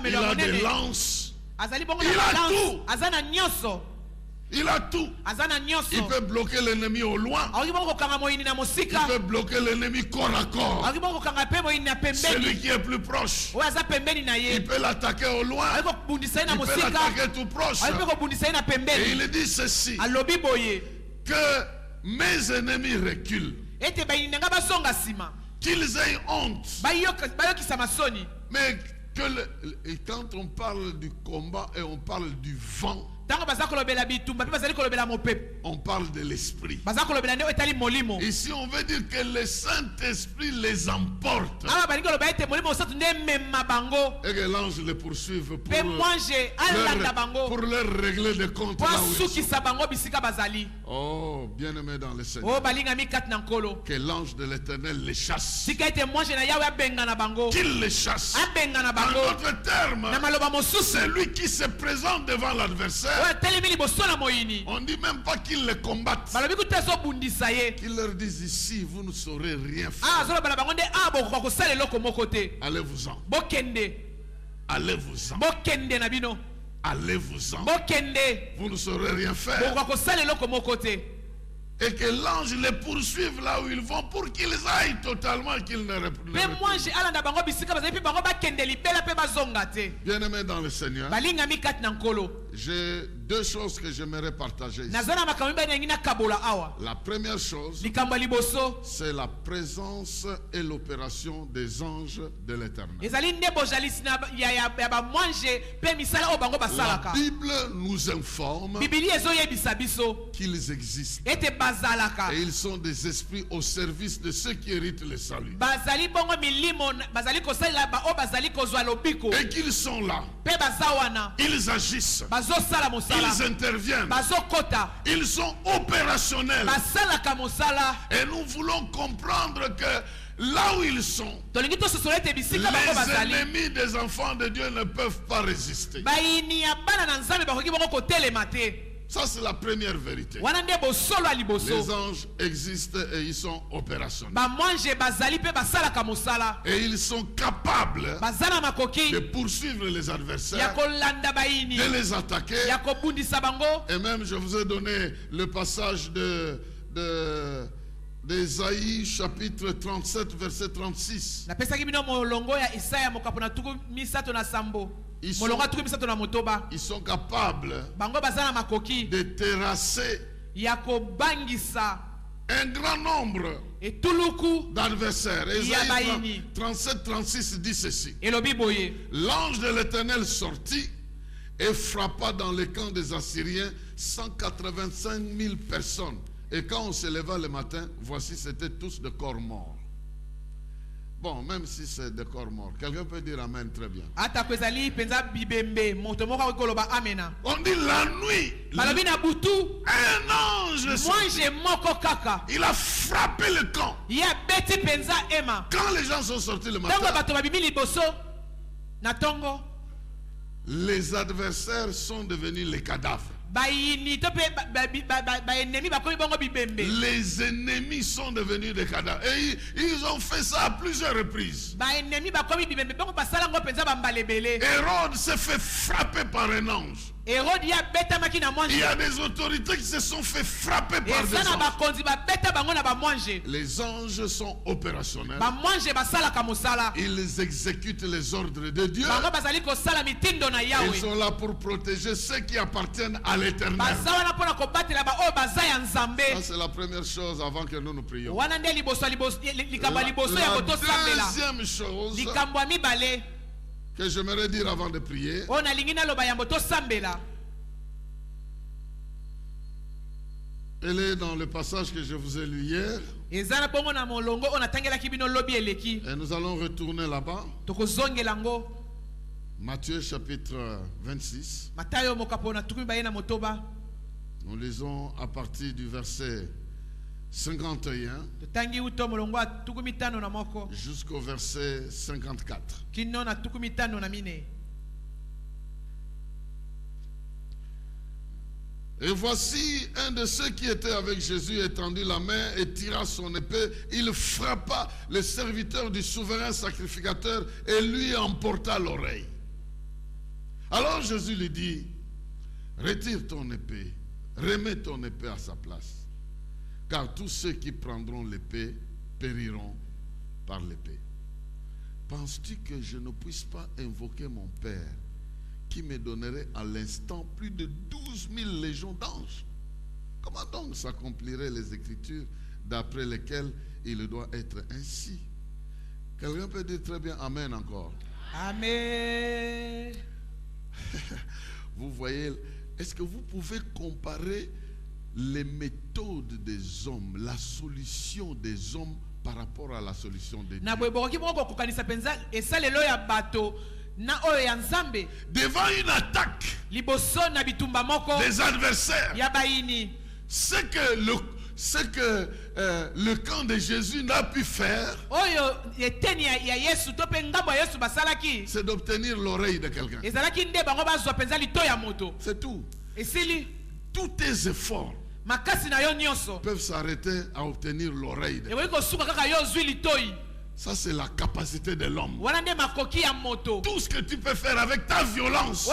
Il a des lances. Il a tout. Il a tout. Il peut bloquer l'ennemi au loin. Il peut bloquer l'ennemi corps à corps. Celui qui est plus proche. Il peut l'attaquer au loin. Il peut l'attaquer tout proche. Et il dit ceci. Que mes ennemis reculent. Qu'ils aient honte. Mais et quand on parle du combat et on parle du vent, on parle de l'esprit. Ici on veut dire que le Saint-Esprit les emporte. Et que l'ange les poursuive pour leur régler des comptes là où ils sont. Oh, bien-aimé dans le Seigneur, que l'ange de l'Éternel les chasse. Qu'il les chasse. En d'autres termes, celui qui se présente devant l'adversaire, on ne dit même pas qu'ils les combattent. Qu'ils leur disent ici, vous ne saurez rien faire. Allez-vous-en. Allez-vous-en. Allez-vous-en. Vous ne saurez rien faire. Et que l'ange les poursuive là où ils vont pour qu'ils aillent totalement, qu'ils ne retournent. Bien-aimé dans le Seigneur, j'ai deux choses que j'aimerais partager ici. La première chose, c'est la présence et l'opération des anges de l'Éternel. La Bible nous informe qu'ils existent. Et ils sont des esprits au service de ceux qui héritent le salut. Et qu'ils sont là. Ils agissent. Ils interviennent. Ils sont opérationnels. Et nous voulons comprendre que là où ils sont, les ennemis des enfants de Dieu ne peuvent pas résister. Ça, c'est la première vérité. Les anges existent et ils sont opérationnels. Et ils sont capables de poursuivre les adversaires, de les attaquer. Et même, je vous ai donné le passage d'Ésaïe chapitre 37 verset 36. Ils sont capables de terrasser un grand nombre d'adversaires. Ésaïe 37-36 dit ceci. L'ange de l'Éternel sortit et frappa dans le camp des Assyriens 185 000 personnes. Et quand on se leva le matin, voici, c'était tous de corps morts. Bon, même si c'est des corps morts, quelqu'un peut dire amen très bien. On dit la nuit, un ange, il a frappé le camp. Quand les gens sont sortis le matin, les adversaires sont devenus les cadavres. Les ennemis sont devenus des cadavres. Et ils ont fait ça à plusieurs reprises. Hérode s'est fait frapper par un ange. Il y a des autorités qui se sont fait frapper par des anges. Les anges sont opérationnels. Ils exécutent les ordres de Dieu. Ils sont là pour protéger ceux qui appartiennent à l'Éternel. Ça, c'est la première chose avant que nous nous prions. La deuxième chose que j'aimerais dire avant de prier, elle est dans le passage que je vous ai lu hier. Et nous allons retourner là-bas. Matthieu chapitre 26. Nous lisons à partir du verset 51 jusqu'au verset 54. Et voici un de ceux qui étaient avec Jésus étendit la main et tira son épée. Il frappa le serviteur du souverain sacrificateur et lui emporta l'oreille. Alors Jésus lui dit, retire ton épée, remets ton épée à sa place, car tous ceux qui prendront l'épée périront par l'épée. Penses-tu que je ne puisse pas invoquer mon Père qui me donnerait à l'instant plus de 12 000 légions d'anges? Comment donc s'accompliraient les Écritures d'après lesquelles il doit être ainsi? Quelqu'un peut dire très bien Amen encore. Amen. Vous voyez, est-ce que vous pouvez comparer les méthodes des hommes, la solution des hommes par rapport à la solution de Dieu? Devant une attaque des adversaires, ce que le camp de Jésus n'a pu faire, c'est d'obtenir l'oreille de quelqu'un. C'est tout. Tous tes efforts peuvent s'arrêter à obtenir l'oreille de quelqu'un. Ça, c'est la capacité de l'homme. Tout ce que tu peux faire avec ta violence,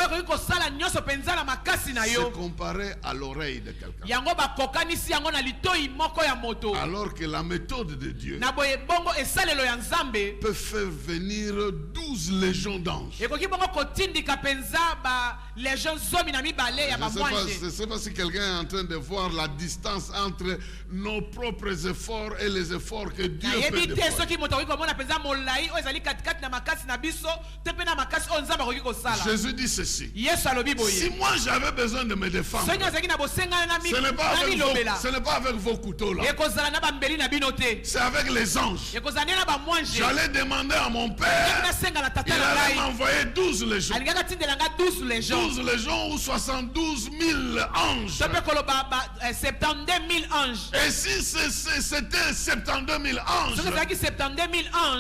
c'est comparé à l'oreille de quelqu'un. Alors que la méthode de Dieu peut faire venir 12 légions d'anges. Je ne sais pas si quelqu'un est en train de voir la distance entre nos propres efforts et les efforts que Dieu peut déployer. Jésus dit ceci: si moi j'avais besoin de me défendre, ce n'est pas avec vos couteaux là, c'est avec les anges. J'allais demander à mon Père, il allait m'envoyer 12 légions. 12 légions ou 72 000 anges. Et si c'était 72 000 anges,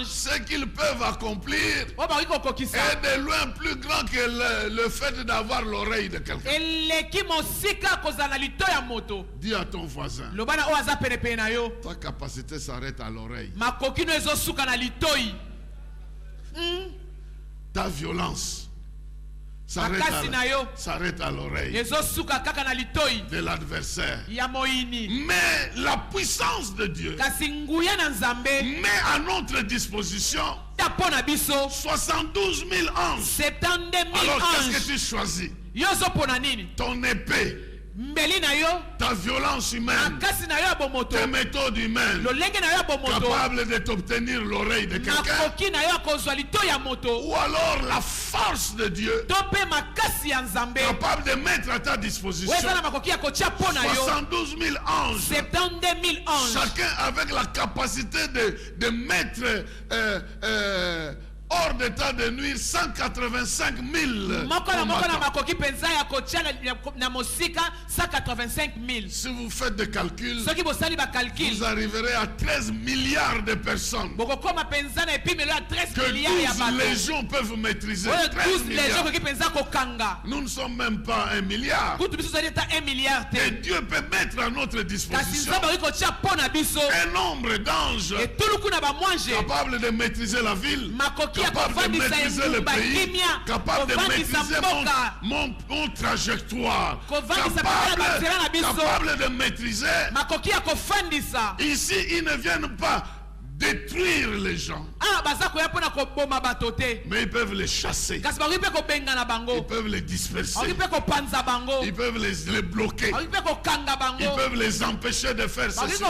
ce qu'ils peuvent accomplir est de loin plus grand que le fait d'avoir l'oreille de quelqu'un. Dis à ton voisin, ta capacité s'arrête à l'oreille. Ta violence s'arrête à l'oreille de l'adversaire. Mais la puissance de Dieu met à notre disposition 72 000 anges. Alors qu'est-ce que tu choisis? Ton épée, ta violence humaine, tes méthodes humaines, capables de t'obtenir l'oreille de quelqu'un, ou alors la force de Dieu, capable de mettre à ta disposition 72 000 anges, chacun avec la capacité de mettre hors d'état de nuire 185 000. Si vous faites des calculs, vous arriverez à 13 milliards de personnes que 12 légions peuvent maîtriser. 13 milliards. Nous ne sommes même pas 1 milliard. Et Dieu peut mettre à notre disposition un nombre d'anges capables de maîtriser la ville, capable de maîtriser le pays, capable de maîtriser mon trajectoire, capable de maîtriser. Ici, ils ne viennent pas détruire les gens, mais ils peuvent les chasser, ils peuvent les disperser, ils peuvent les bloquer, ils peuvent les empêcher de faire ceci.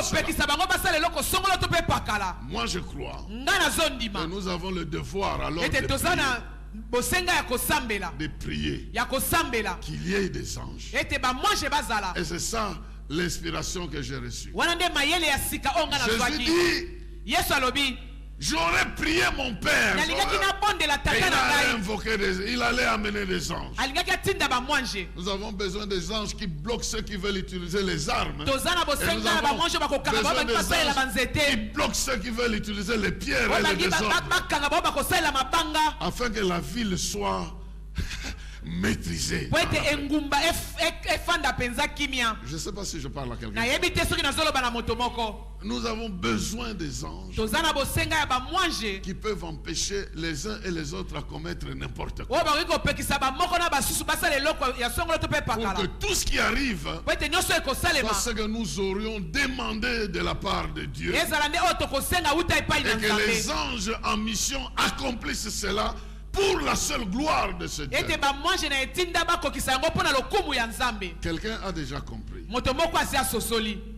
Moi je crois que nous avons le devoir alors de prier qu'il y ait des anges. Et c'est ça l'inspiration que j'ai reçue. Jésus dit, j'aurais prié mon Père, il allait amener des anges. Nous avons besoin des anges qui bloquent ceux qui veulent utiliser les armes. Et nous avons besoin des anges qui bloquent ceux qui veulent utiliser les pierres et les désordres, afin que la ville soit maîtrisée. Je ne sais pas si je parle à quelqu'un. Nous avons besoin des anges qui peuvent empêcher les uns et les autres à commettre n'importe quoi. Pour que tout ce qui arrive soit ce que nous aurions demandé de la part de Dieu. Et que les anges en mission accomplissent cela pour la seule gloire de ce Dieu. Quelqu'un a déjà compris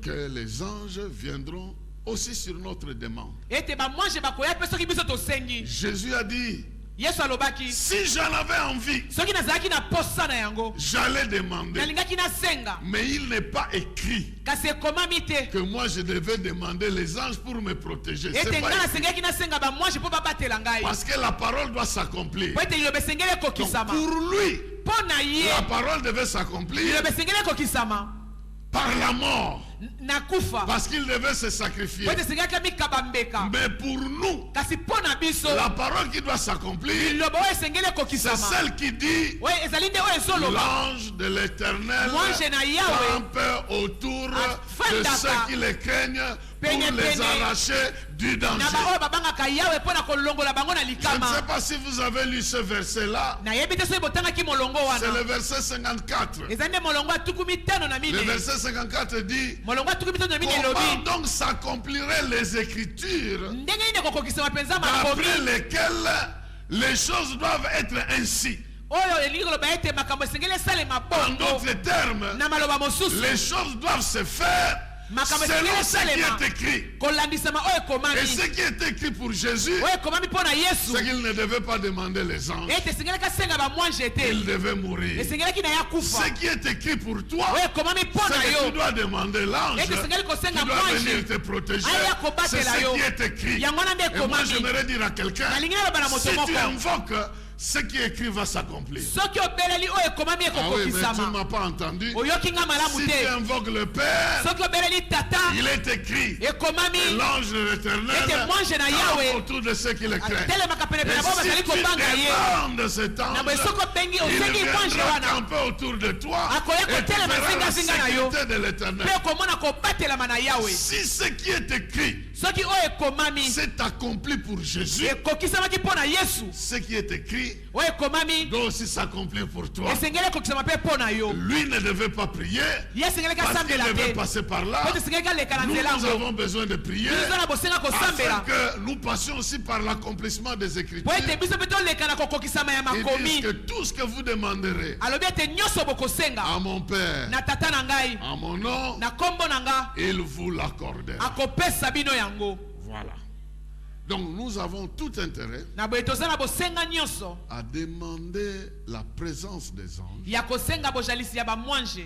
que les anges viendront aussi sur notre demande. Jésus a dit, si j'en avais envie, j'allais demander. Mais il n'est pas écrit que moi je devais demander les anges pour me protéger. C'est pas écrit. Parce que la parole doit s'accomplir. Donc pour lui, la parole devait s'accomplir par la mort. Parce qu'il devait se sacrifier. Mais pour nous, la parole qui doit s'accomplir, c'est celle qui dit, l'ange de l'Éternel campe autour de ceux qui les craignent pour les arracher du danger. Je ne sais pas si vous avez lu ce verset-là. C'est le verset 54. Le verset 54 dit, comment donc s'accompliraient les Écritures d'après lesquelles les choses doivent être ainsi? En d'autres termes, les choses doivent se faire selon ce qui est écrit. Et ce qui est écrit pour Jésus, c'est qu'il ne devait pas demander les anges. Il devait mourir. Ce qui est écrit pour toi, c'est que tu dois demander l'ange qui doit venir te protéger. C'est ce qui est écrit. Et moi j'aimerais dire à quelqu'un, si tu invoques, ce qui est écrit va s'accomplir. Ah oui, mais tu ne m'as pas entendu. Si tu invoques le Père, il est écrit que l'ange de l'Éternel campe autour de ceux qui le craignent. Et si tu demandes cet ange, il viendra camper autour de toi et tu verras la sécurité de l'Éternel. Si ce qui est écrit c'est accompli pour Jésus, ce qui est écrit doit aussi s'accomplir pour toi. Lui ne devait pas prier parce qu'il devait passer par là. Nous avons besoin de prier afin que nous passions aussi par l'accomplissement des Écritures. Ils disent que tout ce que vous demanderez à mon Père, à mon nom, il vous l'accordera. Voilà. Donc nous avons tout intérêt à demander la présence des anges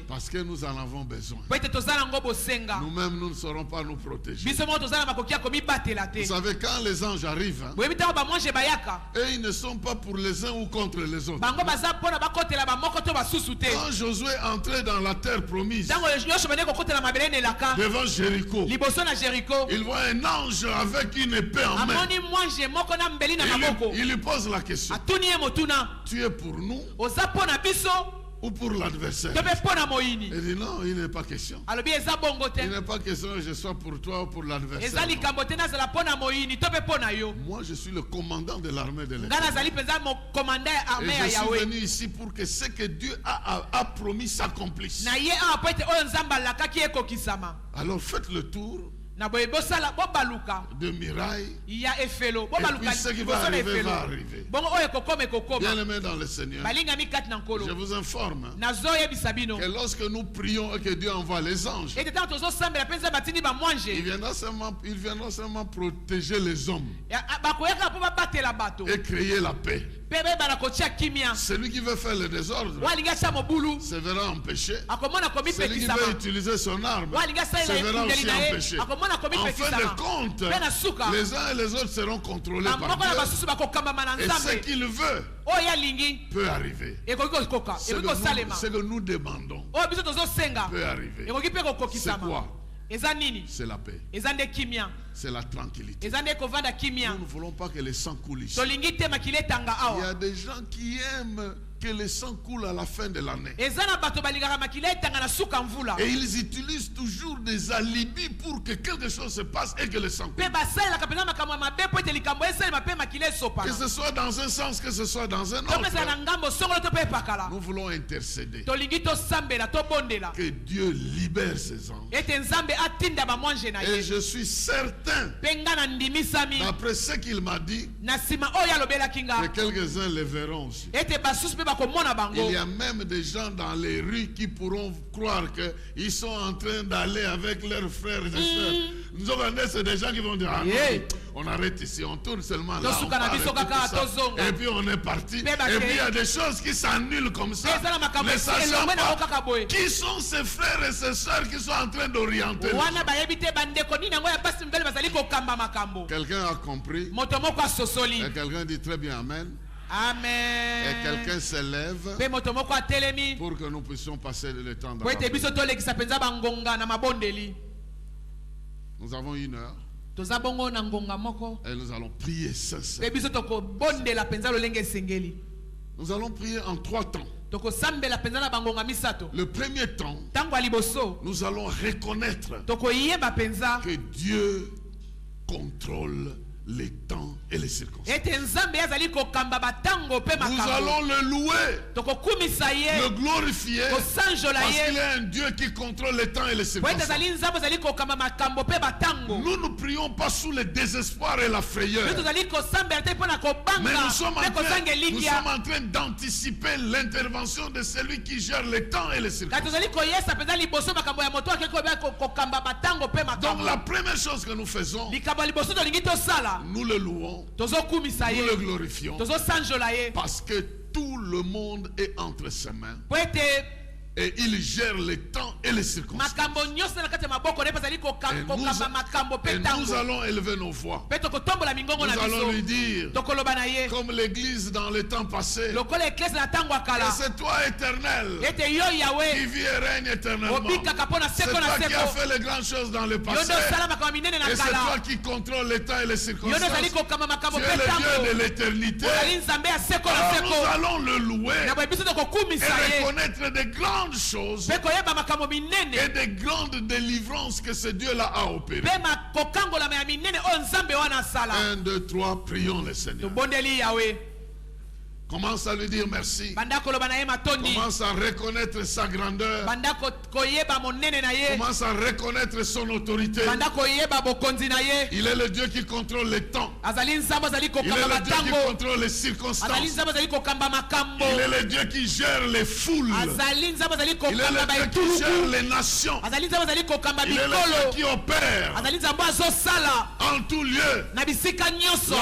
parce que nous en avons besoin. Nous-mêmes, nous ne saurons pas nous protéger. Vous savez, quand les anges arrivent, eux, ils ne sont pas pour les uns ou contre les autres. Quand Josué entrait dans la terre promise devant Jéricho, il voit un ange avec une épée en main. Il lui pose la question, tu es pour nous ou pour l'adversaire? Il dit non, il n'est pas question. Il n'est pas question que je sois pour toi ou pour l'adversaire. Moi je suis le commandant de l'armée de l'Éternel. Et je suis venu ici pour que ce que Dieu a promis s'accomplisse. Alors faites le tour de mirailles. Et puis ce qui va arriver va arriver. Bien aimé dans le Seigneur, je vous informe que lorsque nous prions et que Dieu envoie les anges, il viendra seulement protéger les hommes et créer la paix. Celui qui veut faire le désordre se verra empêché. Celui qui veut utiliser son arme se verra aussi empêché. En fin de compte, les uns et les autres seront contrôlés par Dieu. Et ce qu'il veut peut arriver. Ce que nous demandons peut arriver. C'est quoi? C'est la paix. c'est la tranquillité. Nous ne voulons pas que le sang coule ici. Il y a des gens qui aiment que le sang coule à la fin de l'année. Et ils utilisent toujours des alibis pour que quelque chose se passe et que le sang coule. Que ce soit dans un sens, que ce soit dans un autre. Nous voulons intercéder. Que Dieu libère ses anges. Et je suis certain, d'après ce qu'il m'a dit, que quelques-uns le verront aussi. Il y a même des gens dans les rues qui pourront croire qu'ils sont en train d'aller avec leurs frères et sœurs. Nous avons c'est des gens qui vont dire, ah non, on arrête ici, on tourne seulement là, on parle, et puis on est parti. Et puis il y a des choses qui s'annulent comme ça. Ne sachant pas qui sont ces frères et ces sœurs qui sont en train d'orienter. Quelqu'un a compris. Et quelqu'un dit très bien amen. Amen. Et quelqu'un se lève pour que nous puissions passer le temps dans la prière. Nous avons 1 heure. Et nous allons prier sincèrement. Nous allons prier en 3 temps. Le premier temps, nous allons reconnaître que Dieu contrôle les temps et les circonstances. Nous allons le louer, le glorifier, parce qu'il est un Dieu qui contrôle les temps et les circonstances. Nous ne prions pas sous le désespoir et la frayeur, mais nous sommes en train d'anticiper l'intervention de celui qui gère les temps et les circonstances. Donc la première chose que nous faisons, nous le louons, nous le glorifions, parce que tout le monde est entre ses mains. Et il gère les temps et les circonstances. Et nous allons élever nos voix. Nous allons lui dire, comme l'église dans les temps passés, et c'est toi éternel qui vis et règne éternellement. C'est toi qui as fait les grandes choses dans le passé. Et c'est toi qui contrôles les temps et les circonstances. Tu es le Dieu de l'éternité. Alors nous allons le louer et reconnaître des grandes choses et des grandes délivrances que ce Dieu-là a opérées. 1, 2, 3, prions le Seigneur. Commence à lui dire merci. Commence à reconnaître sa grandeur. Commence à reconnaître son autorité. Il est le Dieu qui contrôle les temps. Il est le Dieu qui contrôle les circonstances. Il est le Dieu qui gère les foules. Il est le Dieu qui gère les nations. Il est le Dieu qui opère en tout lieu la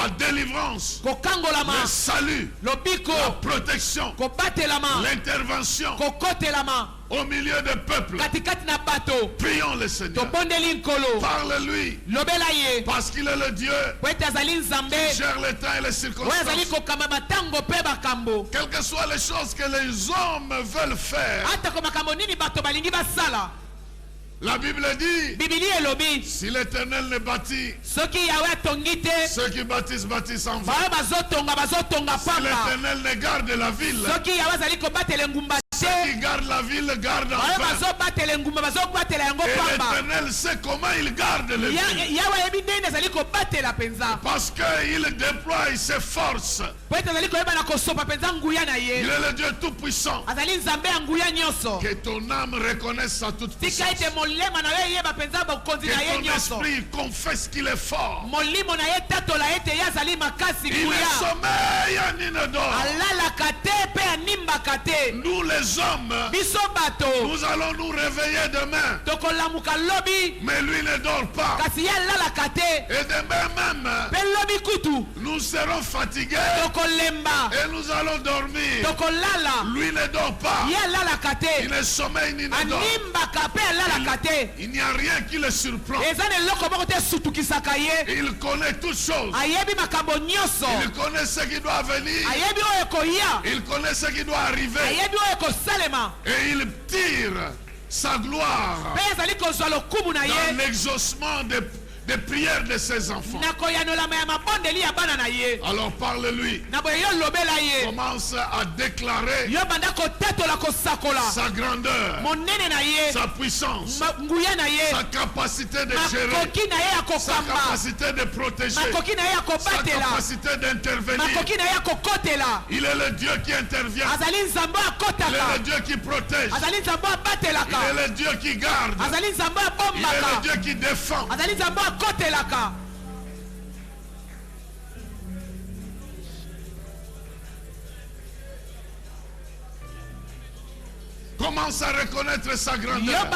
délivrance, le salut, la protection, l'intervention au milieu des peuples. Prions le Seigneur. Parle-lui, parce qu'il est le Dieu qui gère les temps et les circonstances. Quelles que soient les choses que les hommes veulent faire, la Bible dit, si l'Éternel ne bâtit, ceux qui bâtissent en vain. Si l'Éternel ne garde la ville, ceux qui gardent la ville gardent en vain. Et l'Éternel sait comment il garde les villes, parce qu'il déploie ses forces. Il est le Dieu tout-puissant. Que ton âme reconnaisse sa toute-puissance. Que ton esprit confesse qu'il est fort. Il est sommeil à Ninedor. Nous les hommes, nous allons nous réveiller demain. Mais lui ne dort pas. Et demain même, nous serons fatigués et nous allons dormir. Lui ne dort pas. Il ne sommeille ni ne dort. Il n'y a rien qui le surprend. Il connaît toutes choses. Il connaît ce qui doit venir. Il connaît ce qui doit arriver. Et il tire sa gloire dans l'exaucement des prières de ses enfants. Alors parle-lui. Commence à déclarer sa grandeur, sa puissance, sa capacité de gérer, sa capacité de protéger, sa capacité d'intervenir. Il est le Dieu qui intervient. Il est le Dieu qui protège. Il est le Dieu qui garde. Il est le Dieu qui défend. Commence à reconnaître sa grandeur.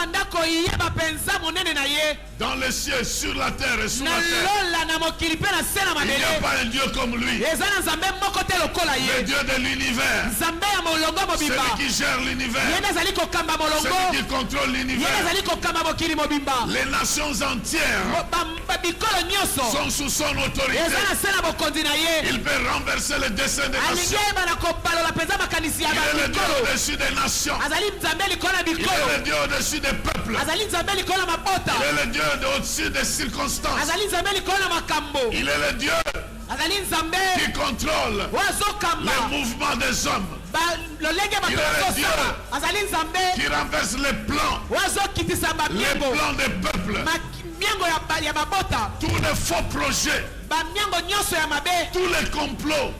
Dans les cieux, sur la terre et sous la terre. Il n'y a pas un Dieu comme lui. Le Dieu de l'univers. Celui qui gère l'univers. Celui qui contrôle l'univers. Les nations entières sont sous son autorité. Il peut renverser le dessein des nations. Il est le Dieu au-dessus des nations. Il est le Dieu au-dessus des peuples. Il est le Dieu au-dessus des circonstances. Il est le Dieu qui contrôle les mouvements des hommes. Il est le Dieu qui renverse les plans des peuples. Tous les faux projets, tous les complots,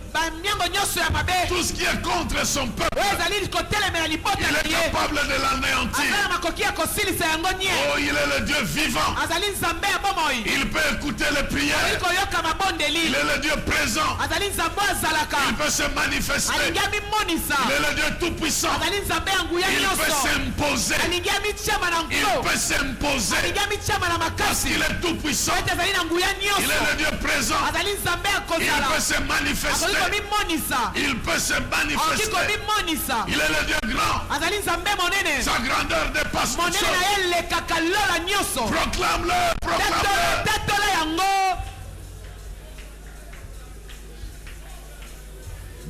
tout ce qui est contre son peuple, il est capable de l'anéantir. Oh, il est le Dieu vivant. Il peut écouter les prières. Il est le Dieu présent. Il peut se manifester. Il est le Dieu tout-puissant. Il peut s'imposer. Il peut s'imposer parce qu'il est tout-puissant. Il est le Dieu présent. Il peut se manifester. Il peut se manifester. Il est le Dieu grand. Sa grandeur dépasse tout ça. Proclame-le, proclame-le.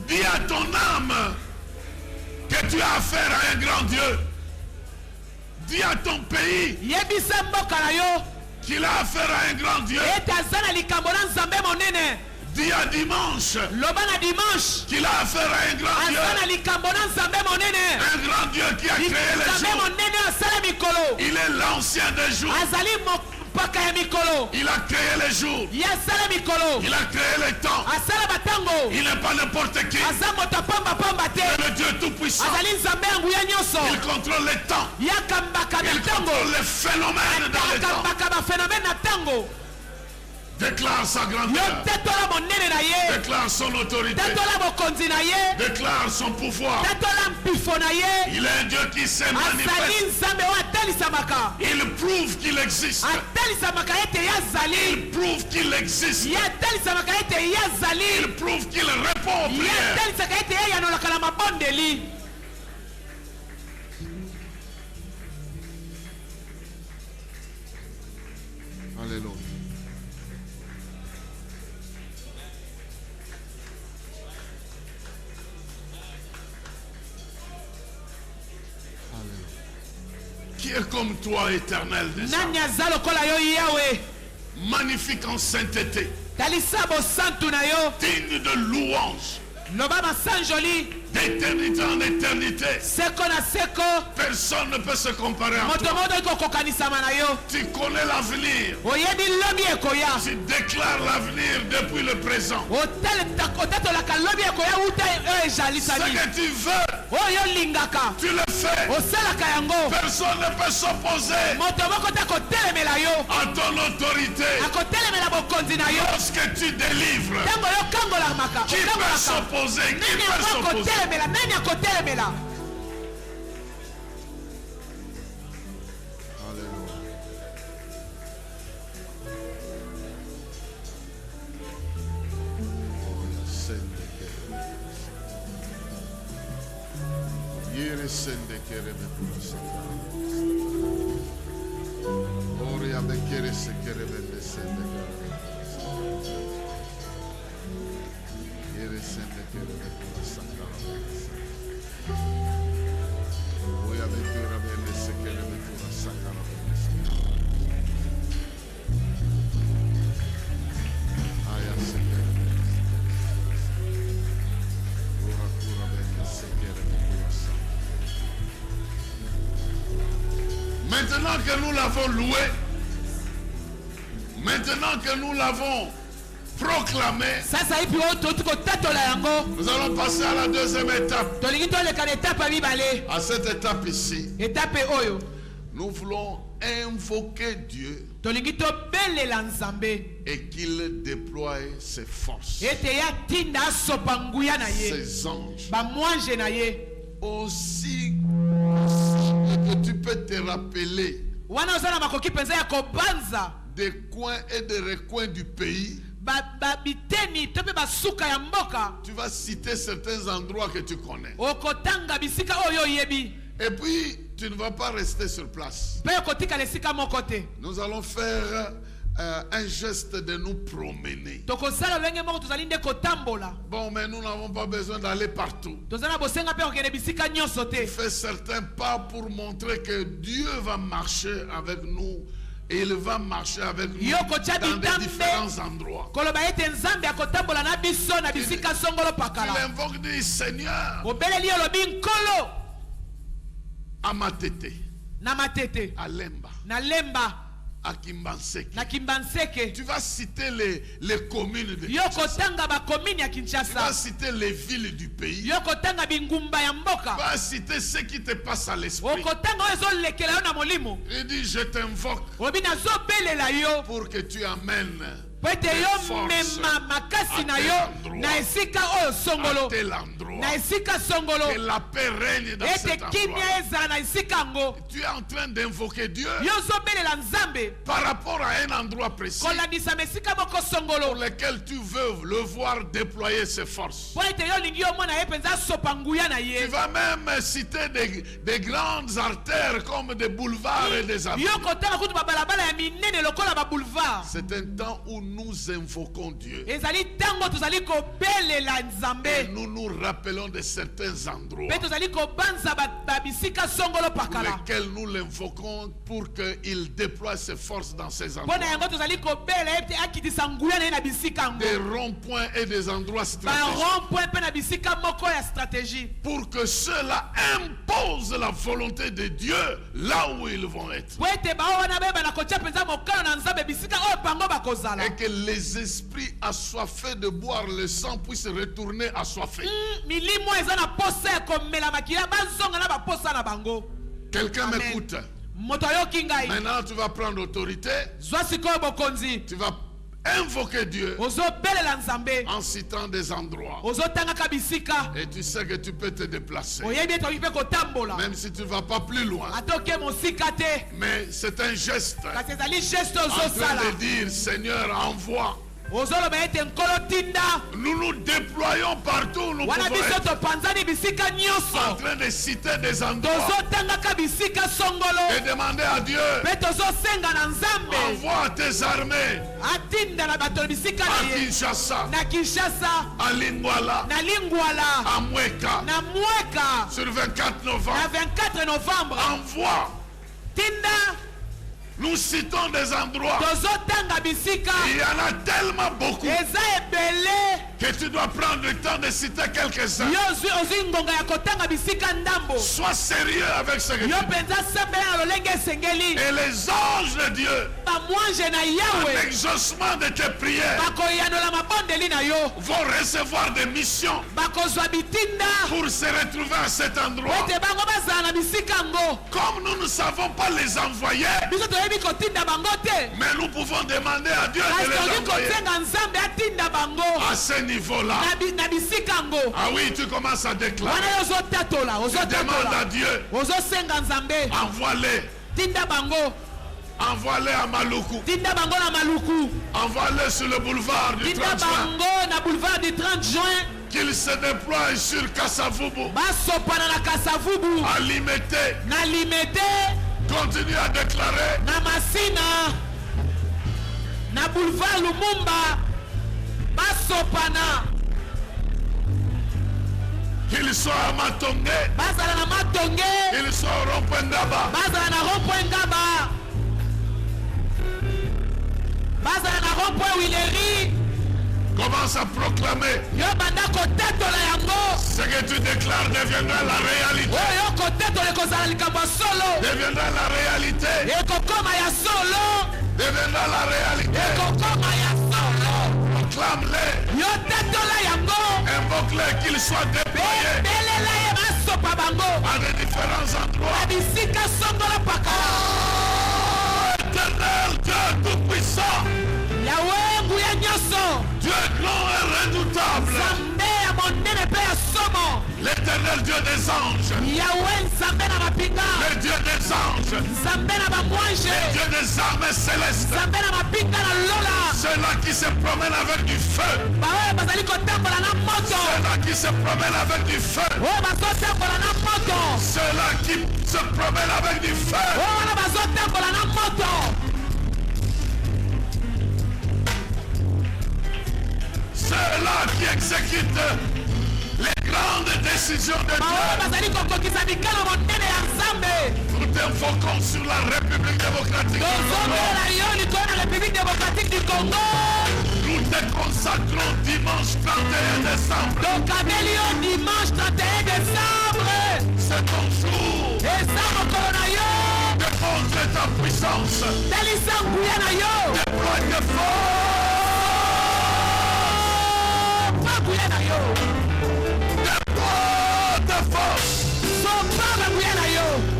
Dis à ton âme que tu as affaire à un grand Dieu. Dis à ton pays qu'il a affaire à un grand Dieu. Dis à dimanche qu'il a affaire à un grand Dieu. Un grand Dieu qui a créé les jours. Il est l'ancien des jours. Il a créé les jours. Il a créé les temps. Il n'est pas n'importe qui. Il est le Dieu tout-puissant. Il contrôle les temps. Il contrôle les phénomènes dans les temps. Déclare sa grandeur. Déclare son autorité. Déclare son pouvoir. Il est un Dieu qui s'est manifesté. Il prouve qu'il existe. Il prouve qu'il existe. Il prouve qu'il répond aux prières. Alléluia. Qui est comme toi, éternel des armées, magnifique en sainteté, digne de louange, d'éternité en éternité. Personne ne peut se comparer à toi. Tu connais l'avenir. Tu déclares l'avenir depuis le présent. Ce que tu veux, tu le fais. Personne ne peut s'opposer à ton autorité. Lorsque tu délivres, qui peut s'opposer? Qui peut s'opposer? Maintenant que nous l'avons loué, maintenant que nous l'avons proclamé, nous allons passer à la deuxième étape. À cette étape ici, nous voulons invoquer Dieu et qu'il déploie ses forces, ses anges. Aussi que tu peux te rappeler des coins et des recoins du pays. Tu vas citer certains endroits que tu connais. Et puis, tu ne vas pas rester sur place. Nous allons faire un geste de nous promener. Bon, mais nous n'avons pas besoin d'aller partout. Fais certains pas pour montrer que Dieu va marcher avec nous. Et il va marcher avec nous dans des différents endroits. Tu l'invoques, dis Seigneur, à Matete, à Lemba, à Kimbanseke. Tu vas citer les communes de Kinshasa. Tu vas citer les villes du pays. Tu vas citer ce qui te passe à l'esprit. Il dit, je t'invoque pour que tu amènes que la paix règne dans cet endroit. Tu es en train d'invoquer Dieu par rapport à un endroit précis pour lequel tu veux le voir déployer ses forces. Tu vas même citer des grandes artères comme des boulevards et des avenues. C'est un temps où nous invoquons Dieu. Et nous nous rappelons de certains endroits pour lesquels nous l'invoquons pour qu'il déploie ses forces dans ces endroits. Des ronds-points et des endroits stratégiques. Pour que ceux-là imposent la volonté de Dieu là où ils vont être. Et que les esprits assoiffés de boire le sang puissent retourner assoiffés. Quelqu'un m'écoute. Maintenant tu vas prendre autorité. Tu vas invoquer Dieu en citant des endroits. Et tu sais que tu peux te déplacer. Même si tu ne vas pas plus loin. Mais c'est un geste en train de dire, Seigneur, envoie. Nous nous déployons partout où nous pouvons être. En train de citer des endroits et demander à Dieu, envoie tes armées à Kinshasa, à Lingwala, à Mweka, sur le 24 novembre. Envoie. Nous citons des endroits. Il y en a tellement beaucoup que tu dois prendre le temps de citer quelques-uns. Sois sérieux avec ce que tu dis. Et les anges de Dieu, en exaucement de tes prières, vont recevoir des missions pour se retrouver à cet endroit. Comme nous ne savons pas les envoyer, mais nous pouvons demander à Dieu de les envoyer. À ce niveau-là. Ah oui, tu commences à déclarer. Tu demandes à Dieu. Envoie-les. Envoie-les à Maluku. Envoie-les sur le boulevard du 30 juin. Qu'ils se déploient sur Kasavubu. À Limete. Continue à déclarer. Na boulevard Lumumba. Basopana. Qu'ils soient à Matongé. Qu'ils soient au rond-point Ngaba. Commence à proclamer. Ce que tu déclares deviendra la réalité. Deviendra la réalité. Deviendra la réalité. Proclame-les. Invoque-les qu'ils soient déployés à des différents endroits. Éternel Dieu tout-puissant, Dieu grand et redoutable, l'éternel Dieu des anges, le Dieu des anges, le Dieu des armées célestes, ceux-là qui se promènent avec du feu, ceux-là qui se promènent avec du feu, ceux-là qui se promènent avec du feu. Ceux-là qui exécutent les grandes décisions de Dieu. Nous t'invoquons sur la République démocratique du Congo. Nous te consacrons dimanche 31 décembre. C'est ton jour. Démontre ta puissance. Déploie tes forces. Déploie tes forces.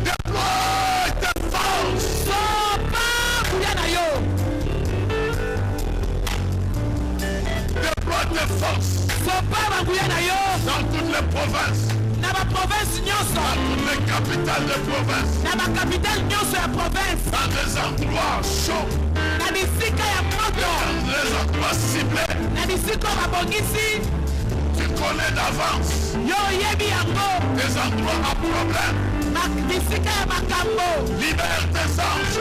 Déploie tes forces. Déploie tes forces. Dans toutes les provinces. Dans toutes les capitales de province. Dans des endroits chauds. Dans des endroits ciblés. Tu connais d'avance des endroits à problème. Libère tes anges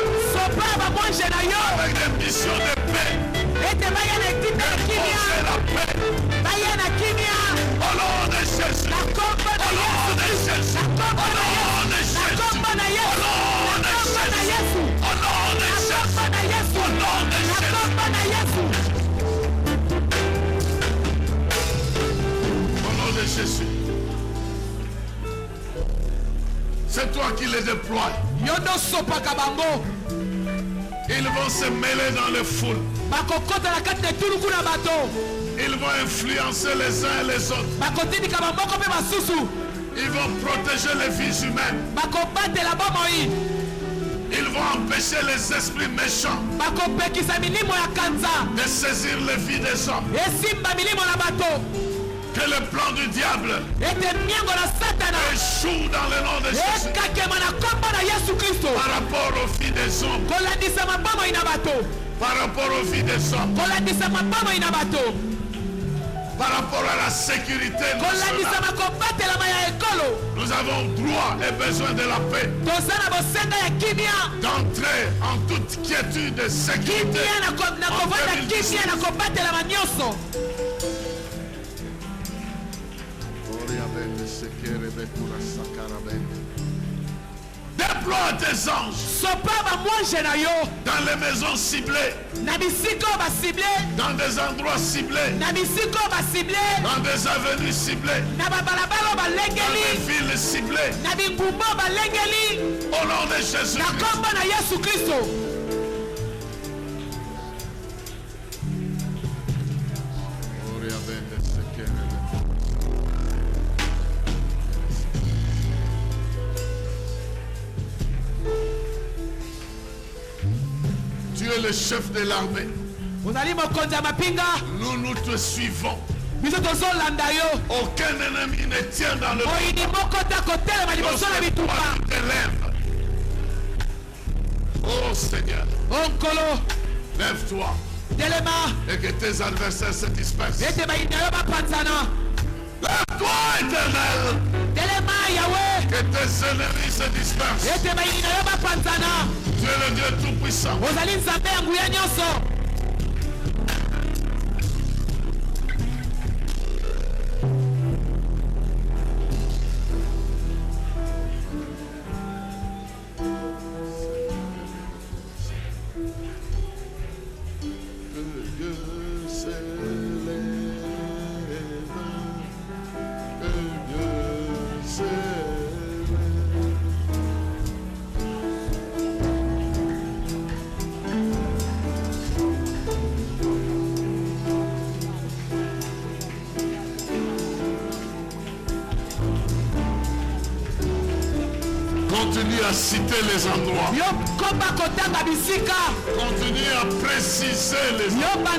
avec des missions de paix. Déposer la paix. Au nom de Jésus. Au nom de Jésus. Au nom de Jésus. Au nom de Jésus. Au nom de Jésus. Au nom de Jésus. C'est toi qui les déploies. Ils vont se mêler dans les foules. Ils vont influencer les uns et les autres. Ils vont protéger les vies humaines. Ils vont empêcher les esprits méchants de saisir les vies des hommes. Que le plan du diable échoue dans le nom de Jésus par rapport aux vies des hommes. Par rapport aux vies des hommes. Par rapport à la sécurité nationale. Nous avons droit et besoin de la paix. D'entrer en toute quiétude et sécurité. Déploie tes anges dans les maisons ciblées, dans des endroits ciblés, dans des avenues ciblées, dans des villes ciblées, au nom de Jésus-Christ. Tu es le chef de l'armée. Nous te suivons. Aucun ennemi ne tient dans le monde. Oh Seigneur, lève-toi et que tes adversaires se dispersent. Lève-toi, Éternel, que tes ennemis se dispersent. Tu es le Dieu tout-puissant. Dieu s'élève. Continue à citer les endroits. Continue à préciser les endroits.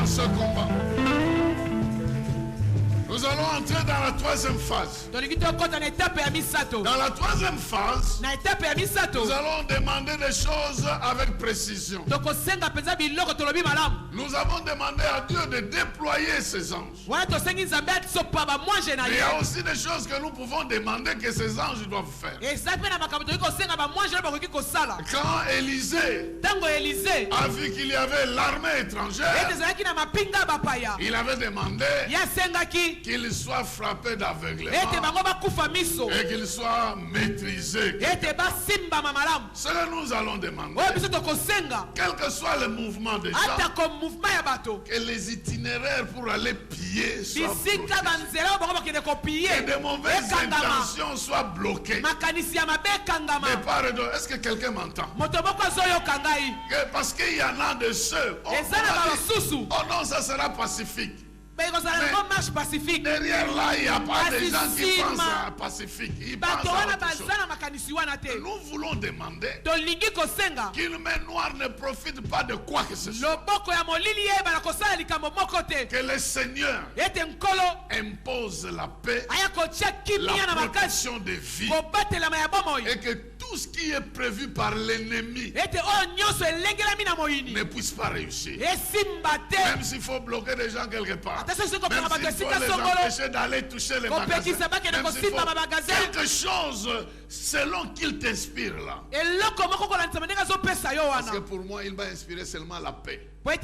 dans ce combat. Nous allons entrer dans la troisième phase. Dans la troisième phase, nous allons demander des choses avec précision. Nous avons demandé à Dieu de déployer ses anges. Il y a aussi des choses que nous pouvons demander que ces anges doivent faire. Quand Élisée a vu qu'il y avait l'armée étrangère, il avait demandé qu'il soit frappé d'aveuglement et qu'il soit maîtrisé. Ce que nous allons demander, quel que soit le mouvement des gens, que les itinéraires pour aller piller soient bloqués, que de mauvaises intentions soient bloquées. Mais pardon, est-ce que quelqu'un m'entend? Parce qu'il y en a de ceux, oh non, ça sera pacifique. Mais derrière là, il n'y a pas de gens qui pensent à pacifique. Ils pensent à autre chose. Nous voulons demander qu'une main noire ne profite pas de quoi que ce soit. Que le Seigneur impose la paix, la protection des vies, et que tout ce qui est prévu par l'ennemi ne puisse pas réussir. Même s'il faut bloquer des gens quelque part. Même s'il faut les empêcher d'aller toucher les magasins. Même s'il faut quelque chose selon qu'il t'inspire là. Parce que pour moi, il m'a inspiré seulement la paix. Il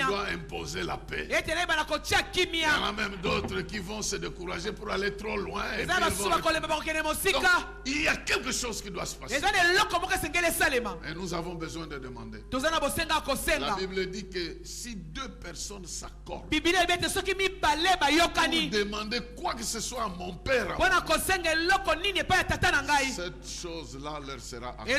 doit imposer la paix. Il y en a même d'autres qui vont se décourager pour aller trop loin. Et puis donc, il y a quelque chose qui doit se passer. Et nous avons besoin de demander. La Bible dit que si deux personnes s'accordent pour demander quoi que ce soit à mon Père, cette chose-là leur sera accordée.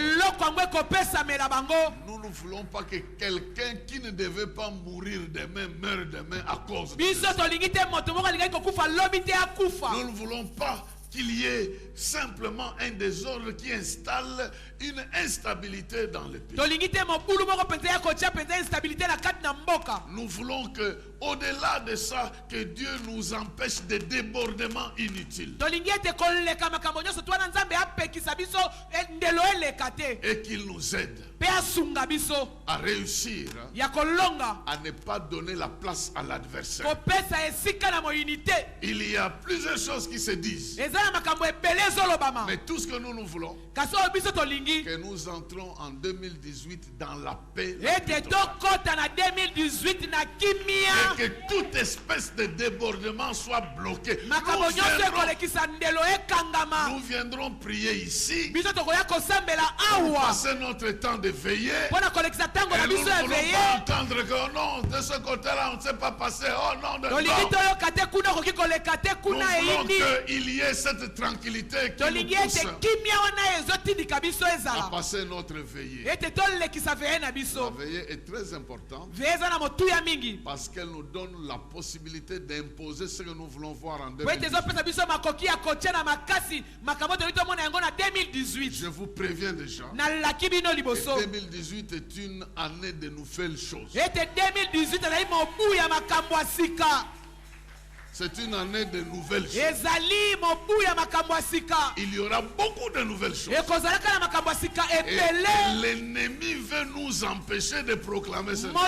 Nous ne voulons pas que quelqu'un qui ne devait pas mourir demain meure demain à cause de ça. Nous ne voulons pas qu'il y ait simplement un désordre qui installe une instabilité dans le pays. Nous voulons que, au-delà de ça, que Dieu nous empêche des débordements inutiles. Et qu'il nous aide à réussir, à ne pas donner la place à l'adversaire. Il y a plusieurs choses qui se disent. Mais tout ce que nous voulons, que nous entrons en 2018 dans la paix, et que toute espèce de débordement soit bloqué. Nous viendrons prier ici pour passer notre temps de veiller. Et nous ne voulons pas entendre que oh non, de ce côté-là on ne sait pas passer. Oh non, de nous voulons qu'il y ait cette tranquillité qui nous pousse à passer notre veillée. La veillée est très importante parce qu'elle nous donne la possibilité d'imposer ce que nous voulons voir en 2018. Je vous préviens déjà, 2018 est une année de nouvelles choses. C'est une année de nouvelles choses. Il y aura beaucoup de nouvelles choses. Et l'ennemi veut nous empêcher de proclamer cette chose.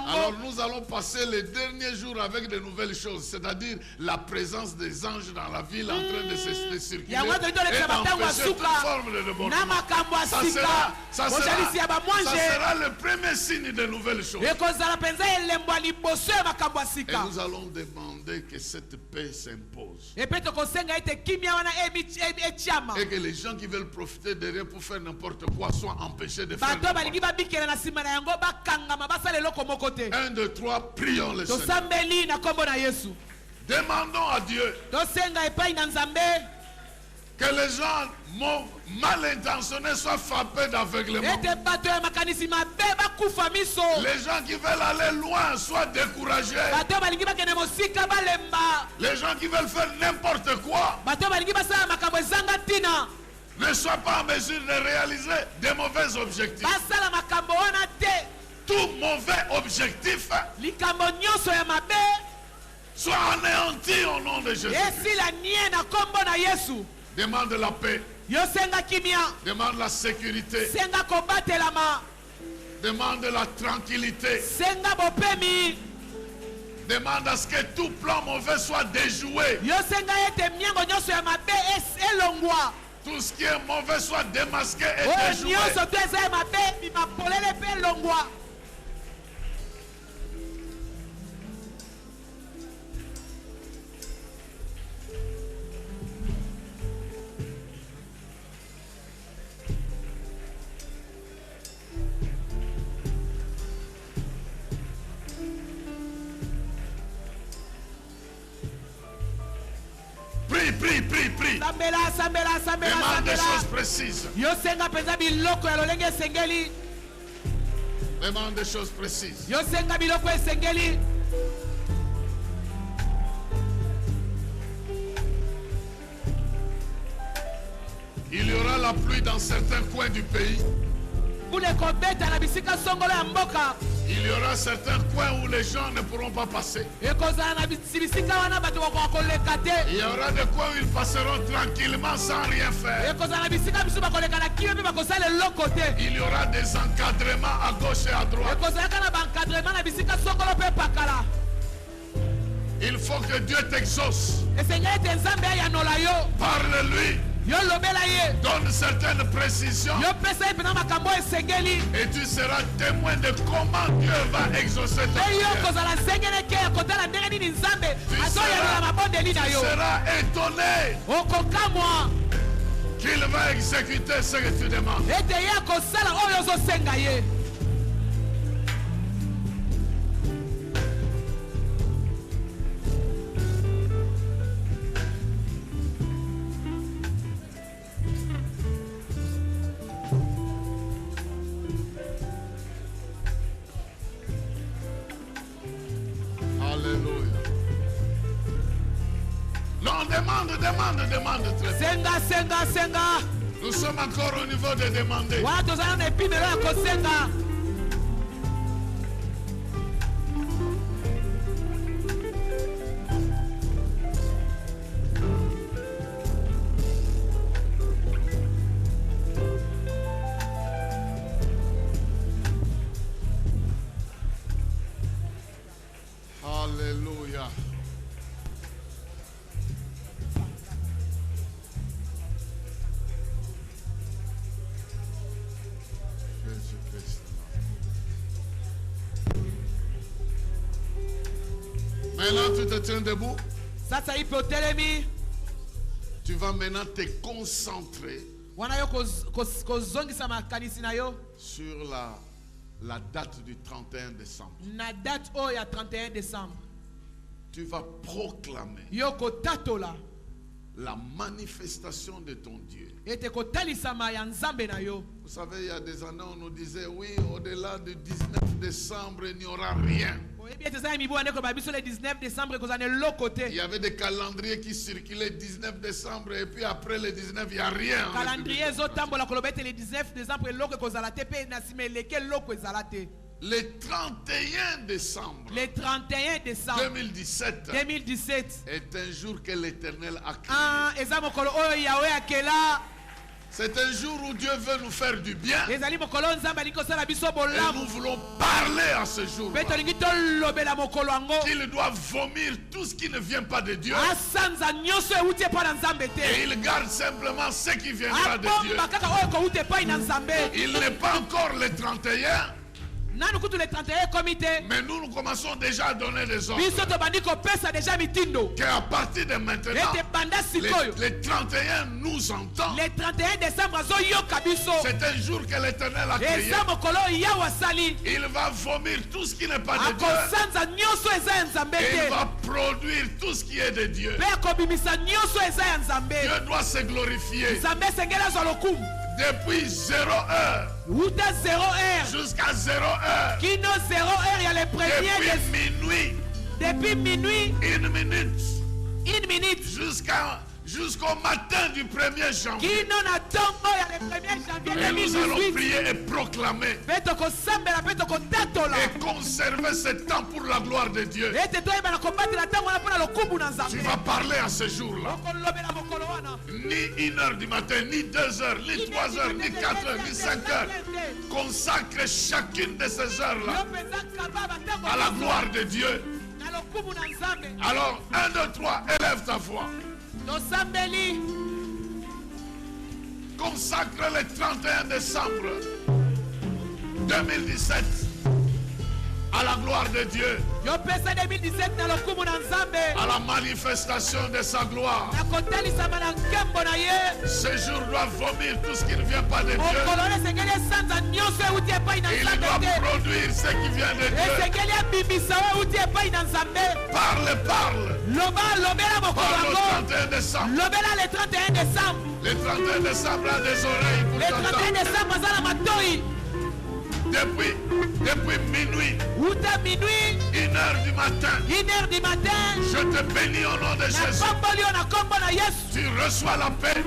Alors nous allons passer les derniers jours avec de nouvelles choses. C'est-à-dire la présence des anges dans la ville en train de se circuler et d'empêcher toute forme de débordement. Ça sera le premier signe de nouvelles choses. Et nous allons demander que cette paix s'impose. Et que les gens qui veulent profiter de rien pour faire n'importe quoi soient empêchés de faire n'importe quoi. 1, 2, 3, prions le Seigneur. Demandons à Dieu que les gens mal intentionnés soient frappés d'aveuglement. Les gens qui veulent aller loin soient découragés. Les gens qui veulent faire n'importe quoi ne soient pas en mesure de réaliser des mauvais objectifs. tout mauvais objectif soit anéanti au nom de Jésus. Demande la paix. Demande la sécurité. Demande la tranquillité. Demande à ce que tout plan mauvais soit déjoué. Tout ce qui est mauvais soit démasqué et déjoué. Prie. Demande des choses précises. Demande des choses précises. Il y aura la pluie dans certains coins du pays. Il y aura certains coins où les gens ne pourront pas passer. Il y aura des coins où ils passeront tranquillement sans rien faire. Il y aura des encadrements à gauche et à droite. Il faut que Dieu t'exauce. Parle-lui. Donne certaines précisions. Et tu seras témoin de comment Dieu va exaucer ta prière. Tu seras étonné qu'il va exécuter ce que tu demandes. Demande très bien. Nous sommes encore au niveau de demander. Alléluia. Maintenant, tu te tiens debout. Tu vas maintenant te concentrer sur la date du 31 décembre. Tu vas proclamer la manifestation de ton Dieu. Vous savez, il y a des années, on nous disait, oui, au-delà du 19 décembre, il n'y aura rien. Il y avait des calendriers qui circulaient 19 décembre et puis après le 19, il n'y a rien. Le 31 décembre 2017 est un jour que l'Éternel a créé. C'est un jour où Dieu veut nous faire du bien. Et nous voulons parler à ce jour qu'il doit vomir tout ce qui ne vient pas de Dieu. Et il garde simplement ce qui viendra de Dieu. Il n'est pas encore le 31. Mais nous commençons déjà à donner des ordres. Qu'à partir de maintenant, les 31 nous entendent. C'est un jour que l'Éternel a créé. Il va vomir tout ce qui n'est pas de Dieu. Et il va produire tout ce qui est de Dieu. Dieu doit se glorifier. Depuis 0 heure jusqu'à 0 heure. Depuis minuit. 1 minute. Jusqu'à jusqu'au matin du 1er janvier. Et nous allons prier et proclamer et conserver ce temps pour la gloire de Dieu. Tu vas parler à ce jour-là. Ni 1h du matin, ni 2h, ni 3h, ni 4h, ni 5h. Consacre chacune de ces heures-là à la gloire de Dieu. Alors, 1, 2, 3, élève ta voix. Consacre le 31 décembre 2017 à la gloire de Dieu, à la manifestation de sa gloire. Ce jour doit vomir tout ce qui ne vient pas de Dieu. Il doit produire ce qui vient de Dieu. Parle, parle. Parle au 31 décembre. Le 31 décembre a des oreilles pour t'entendre. Depuis minuit, 1h du matin, je te bénis au nom de Jésus. Tu reçois la paix.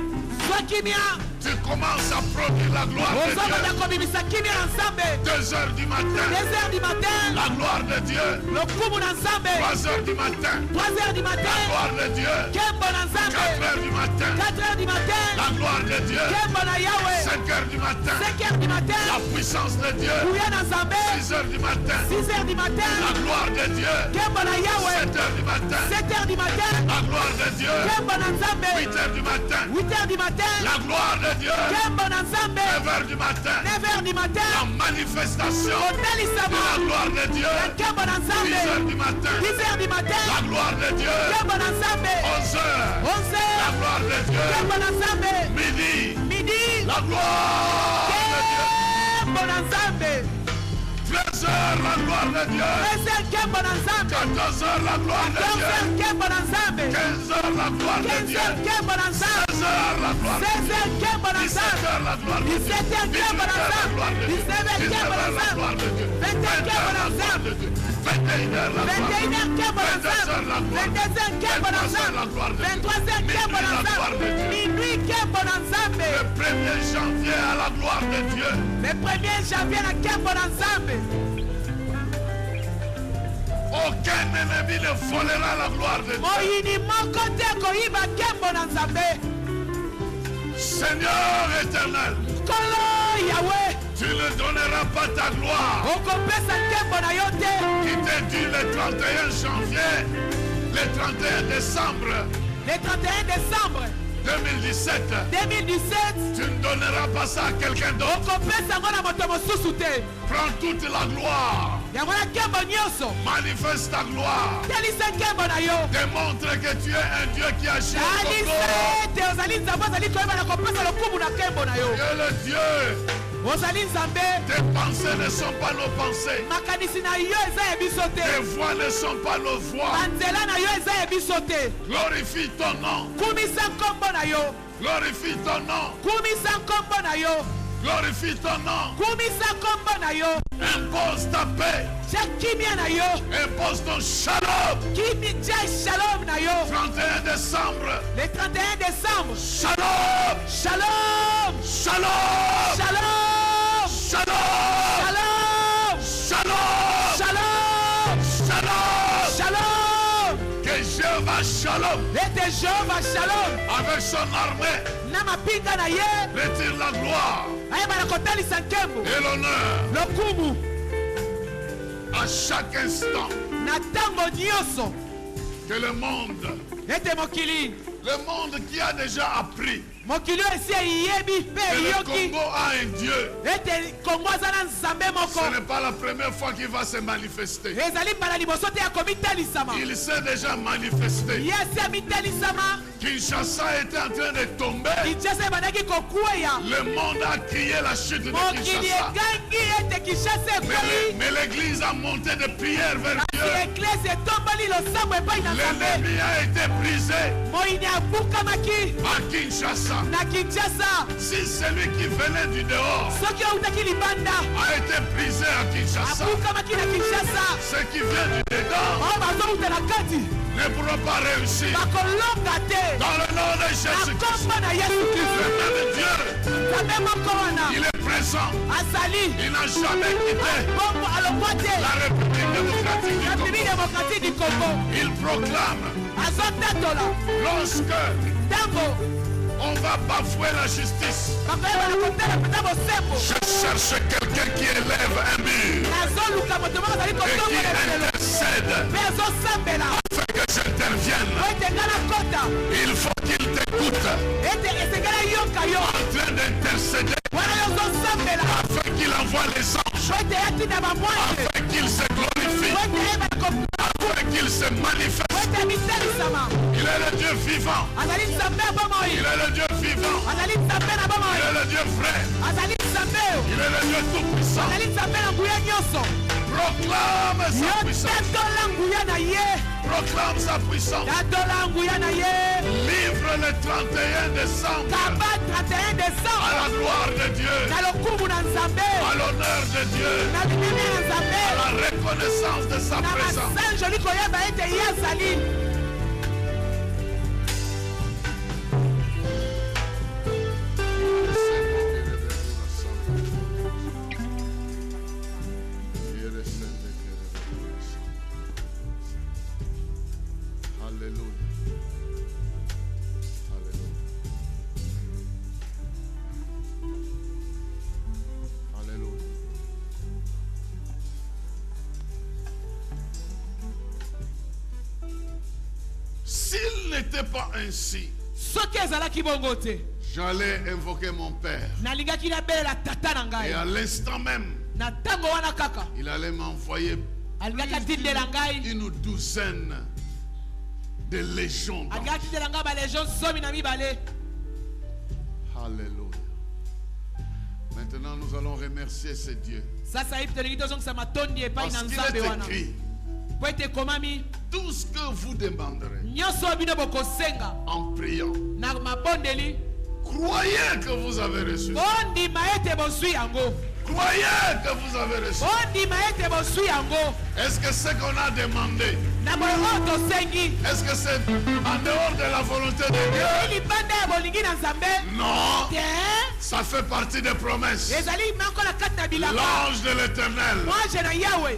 Tu commences à produire la gloire de Dieu. 2h du matin, la gloire de Dieu. 3h du matin, la gloire de Dieu. 4h du matin, la gloire de Dieu. 5h du matin, la puissance de Dieu. 6h du matin, la gloire de Dieu. 7h du matin, la gloire de Dieu. 8h du matin, la gloire de Dieu. 9h du matin, la manifestation de la gloire de Dieu. 10h du matin, la gloire de Dieu. 11h, la gloire de Dieu. Midi, la gloire de Dieu. 13h, la gloire de Dieu. 14h, la gloire de Dieu. 15h, la gloire de Dieu. 16h, la gloire de Dieu. 17h, la gloire de Dieu. 18h, la gloire de Dieu. 19h, la gloire de Dieu. 20h, la gloire de Dieu. 21h, la gloire de Dieu. 22h, la gloire de Dieu. 23h, la gloire de Dieu. Minuit, la gloire de Dieu. Le 1er janvier à la gloire de Dieu. Aucun ennemi ne volera la gloire de Dieu. Seigneur éternel, tu ne donneras pas ta gloire qui t'est due le 31 janvier, le 31 décembre 2017. Tu ne donneras pas ça à quelqu'un d'autre. Prends toute la gloire. Manifeste ta gloire. Démontre que tu es un Dieu qui agit. Tu es le Dieu. Tes pensées ne sont pas nos pensées. Tes voix ne sont pas nos voix. Glorifie ton nom. Glorifie ton nom. Glorifie ton nom. Impose ta paix. Impose ton shalom. 31 décembre. Le 31 décembre. Shalom. Shalom. Shalom. Shalom. Shalom. Shalom. Shalom. Shalom. Shalom. Que Jéhovah Shalom. Avec son armée. Retire la gloire. Et l'honneur. À chaque instant. Que le monde qui a déjà appris que le Congo a un Dieu, ce n'est pas la première fois qu'il va se manifester. Il s'est déjà manifesté. Kinshasa était en train de tomber. Le monde a crié la chute de Kinshasa. Mais l'église a monté de prières vers Dieu. L'ennemi a été brisé à Kinshasa. Si celui qui venait du dehors a été brisé à Kinshasa, ce qui vient du dedans, ne pourront pas réussir. Dans le nom de Jésus-Christ. Le même Dieu, il est présent. Il n'a jamais quitté la République démocratique du Congo. Il proclame, lorsque on va bafouer la justice, je cherche quelqu'un qui élève un mur et qui intercède afin que j'intervienne. Il faut qu'il t'écoute en train d'intercéder afin qu'il envoie les anges, afin qu'il se glorifie, afin qu'il se manifeste. Il est le Dieu vivant. Il est le Dieu vivant. Il est le Dieu vrai. Il est le Dieu tout-puissant. Proclame sa puissance. Proclame sa puissance. Livre le 31 décembre à la gloire de Dieu, à l'honneur de Dieu, à la reconnaissance de sa présence. S'il n'était pas ainsi, j'allais invoquer mon père. Et à l'instant même, il allait m'envoyer une douzaine de légions. Alléluia. Maintenant, nous allons remercier ce Dieu. Parce qu'il est écrit, tout ce que vous demanderez en priant, croyez que vous avez reçu. Croyez que vous avez reçu. Est-ce que ce qu'on a demandé, est-ce que c'est en dehors de la volonté de Dieu? Non. Ça fait partie des promesses. L'ange de l'Éternel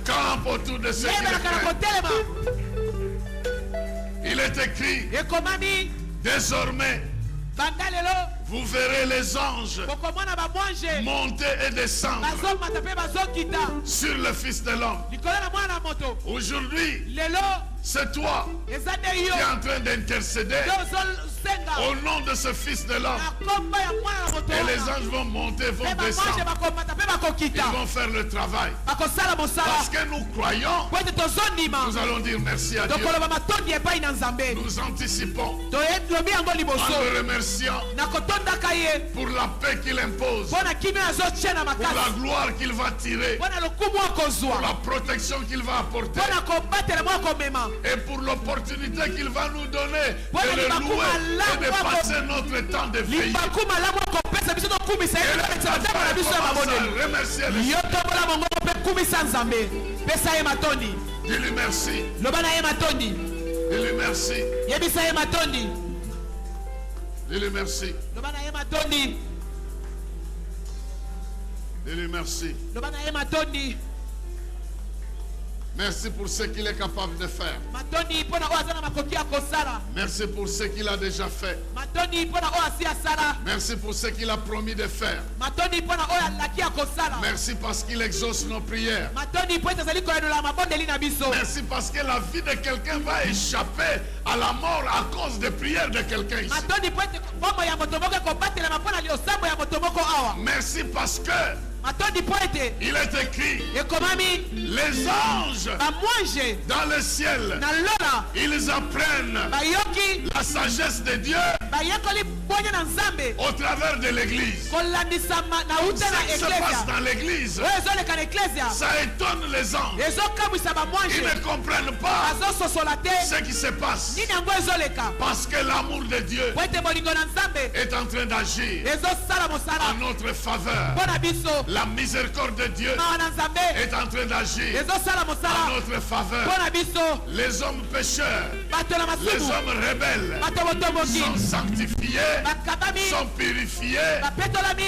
campe autour de ceux qui le craignent. Il est écrit, désormais, vous verrez les anges monter et descendre sur le Fils de l'homme. Aujourd'hui, c'est toi qui es en train d'intercéder au nom de ce Fils de l'homme. Et les anges vont monter, vont descendre. Ils vont faire le travail. Parce que nous croyons, nous allons dire merci à Dieu. Nous anticipons en le remerciant pour la paix qu'il impose, pour la gloire qu'il va tirer, pour la protection qu'il va apporter, et pour l'opportunité qu'il va nous donner de le louer et de passer notre temps de veille. Remerciez le dis-lui merci. Dis-lui merci. Dis-lui merci. Dis-lui merci. Merci pour ce qu'il est capable de faire. Merci pour ce qu'il a déjà fait. Merci pour ce qu'il a promis de faire. Merci parce qu'il exauce nos prières. Merci parce que la vie de quelqu'un va échapper à la mort à cause des prières de quelqu'un ici. Merci parce que il est écrit, les anges dans le ciel, ils apprennent la sagesse de Dieu au travers de l'église. Ce qui se passe dans l'église, ça étonne les anges. Ils ne comprennent pas ce qui se passe, parce que l'amour de Dieu est en train d'agir en notre faveur. La miséricorde de Dieu est en train d'agir en notre faveur. Les hommes pécheurs Les hommes rebelles sont sanctifiés, sont purifiés.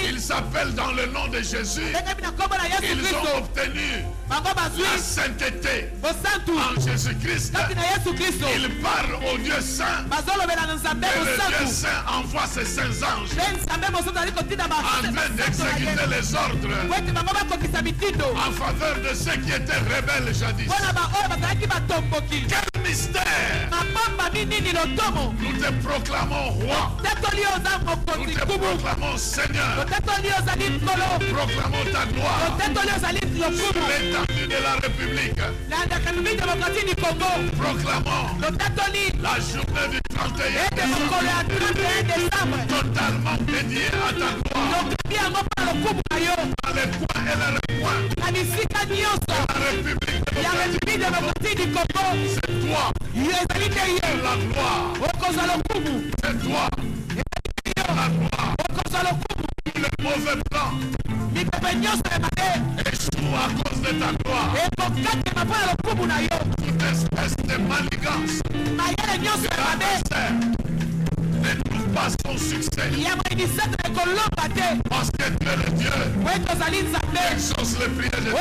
Ils s'appellent dans le nom de Jésus. Ils ont obtenu la sainteté en Jésus-Christ. Ils parlent au Dieu Saint. Et le Dieu Saint envoie ses saints anges en train d'exécuter les ordres en faveur de ceux qui étaient rebelles jadis. Quel mystère! Nous te proclamons roi. Nous te proclamons Seigneur. Proclamons ta gloire sur l'étendue de la République. Proclamons la journée du 31 décembre totalement dédiée à ta gloire. Dans les coins et les recoins de la République démocratique du Congo, c'est toi la gloire. C'est toi la gloire. Le mauvais plan échoue à cause de ta gloire. Toute espèce de manigance ne trouve pas son succès. Parce que tu es le Dieu qui exauce les prières de Dieu.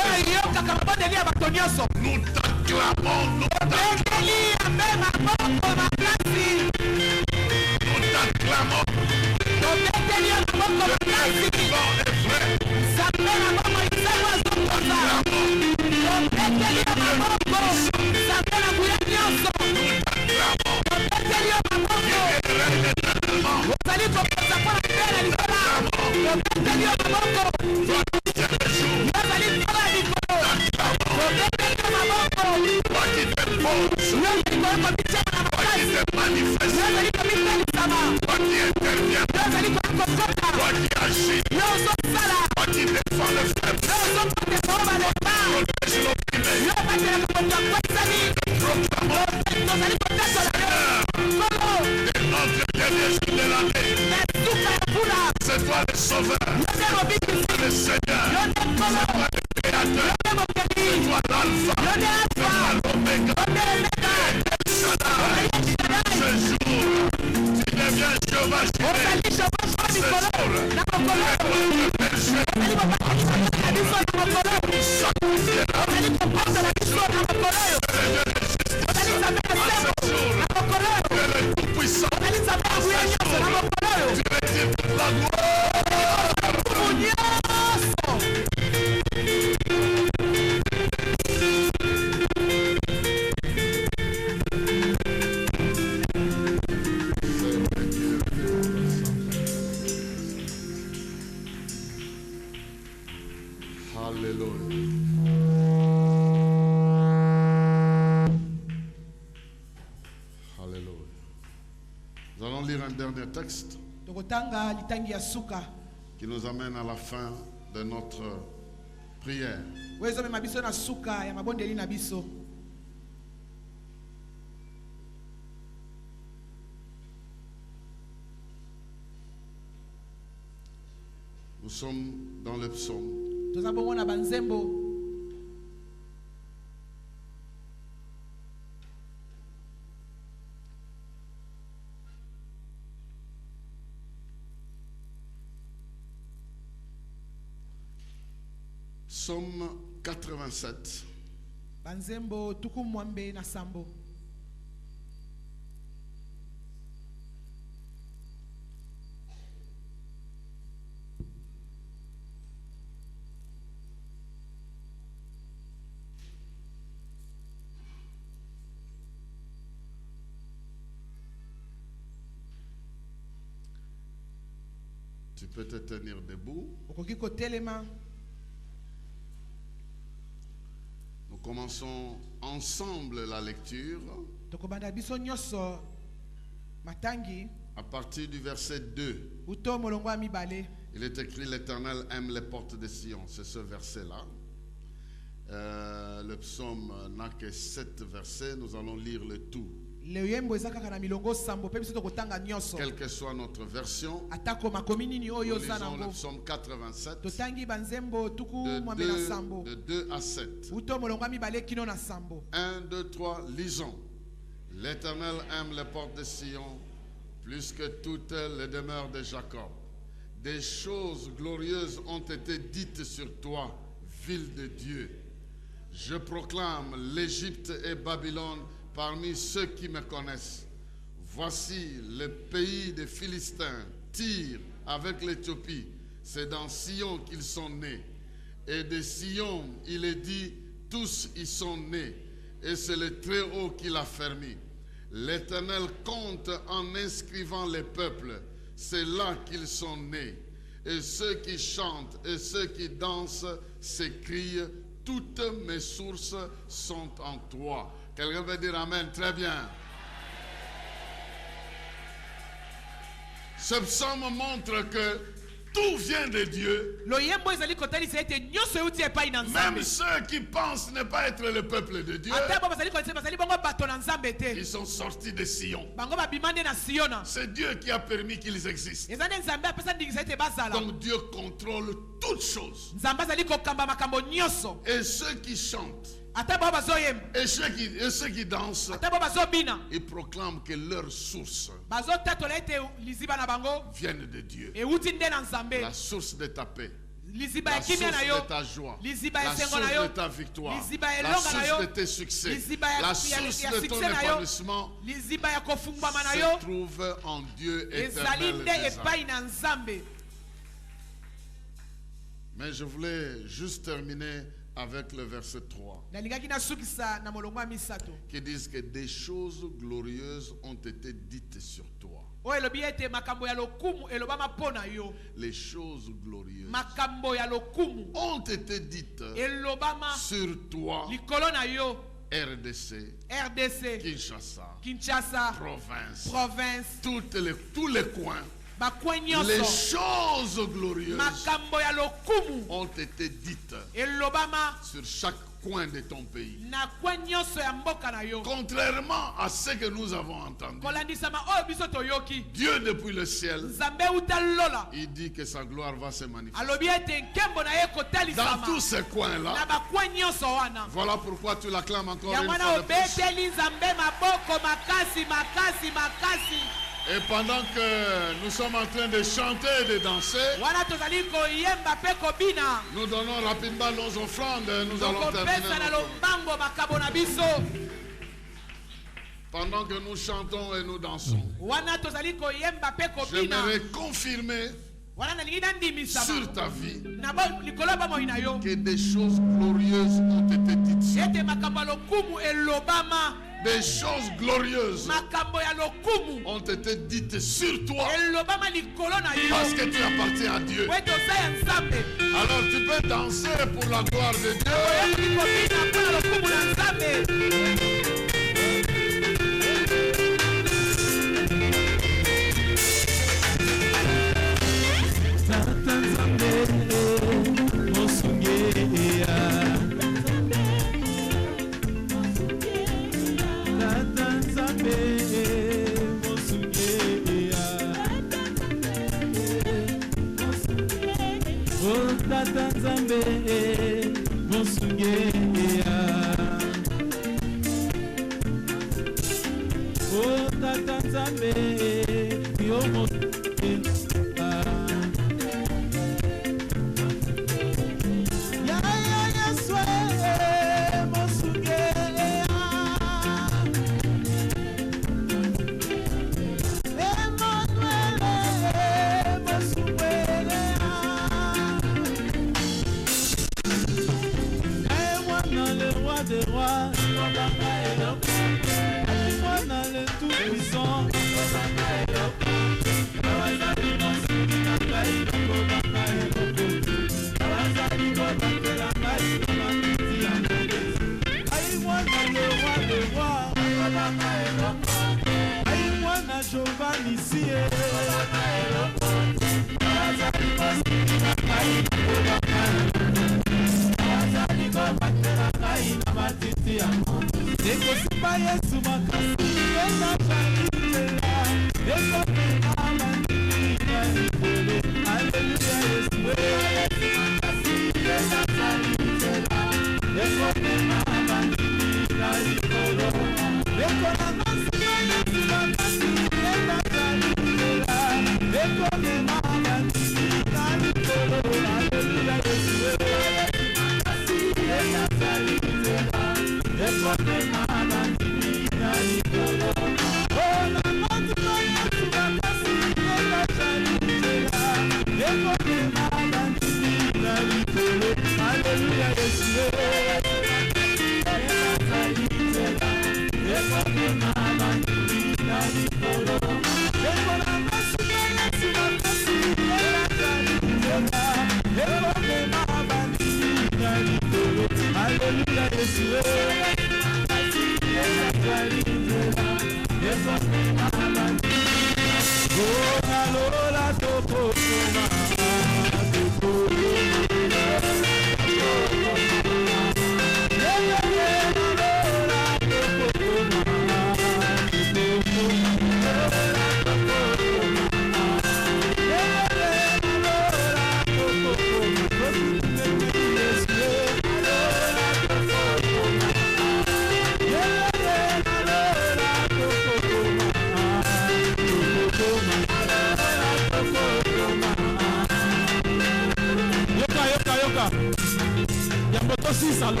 Nous t'acclamons, nous t'acclamons. Le vivant est vrai. C'est toi le sauveur, le Seigneur, c'est toi le créateur, c'est toi l'alpha, c'est toi l'oméga, ce jour, tu deviens Jéhovah Jireh, ce jour, tu es notre berger, tu sacrifieras, tu es le Dieu de justice, à ce jour, tu es le tout-puissant, à ce jour, tu retires toute la gloire. Nous allons lire un dernier texte qui nous amène à la fin de notre prière. Nous sommes dans le psaume. Psaume 87. Banzembo tuku mwambe na sambo. Tu peux te tenir debout. Nous commençons ensemble la lecture à partir du verset 2. Il est écrit: l'Éternel aime les portes de Sion. C'est ce verset-là. Le psaume n'a que 7 versets. Nous allons lire le tout. Quelle que soit notre version, nous lisons le psaume 87 de 2 à 7. 1, 2, 3, lisons. L'Éternel aime les portes de Sion plus que toutes les demeures de Jacob. Des choses glorieuses ont été dites sur toi, ville de Dieu. Je proclame l'Égypte et Babylone parmi ceux qui me connaissent. Voici le pays des Philistins, Tyr avec l'Éthiopie. C'est dans Sion qu'ils sont nés. Et de Sion, il est dit, tous y sont nés. Et c'est le Très-Haut qui l'a fermé. L'Éternel compte en inscrivant les peuples. C'est là qu'ils sont nés. Et ceux qui chantent et ceux qui dansent s'écrient, toutes mes sources sont en toi. Quelqu'un veut dire Amen? Très bien. Ce psaume montre que tout vient de Dieu. Même ceux qui pensent ne pas être le peuple de Dieu, ils sont sortis de Sion. C'est Dieu qui a permis qu'ils existent. Donc Dieu contrôle toutes choses. Et ceux qui chantent, et ceux qui dansent, ils proclament que leurs sources viennent de Dieu. La source de ta paix, la source de ta joie, la source de ta victoire, la source de tes succès, la source de ton épanouissement se trouve en Dieu éternel des armées. Mais je voulais juste terminer avec le verset 3 qui dit que des choses glorieuses ont été dites sur toi. Les choses glorieuses ont été dites sur toi. RDC, Kinshasa, province, tous les coins. Les choses glorieuses ont été dites sur chaque coin de ton pays. Contrairement à ce que nous avons entendu, Dieu depuis le ciel, il dit que sa gloire va se manifester dans tous ces coins-là. Voilà pourquoi tu l'acclames encore une fois de plus. Et pendant que nous sommes en train de chanter et de danser, nous donnons rapidement nos offrandes. Nous allons terminer. Pendant que nous chantons et nous dansons, j'aimerais confirmer sur ta vie que des choses glorieuses ont été dites. Des choses glorieuses ont été dites sur toi parce que tu appartiens à Dieu. Alors tu peux danser pour la gloire de Dieu. Moi, le tout puissant.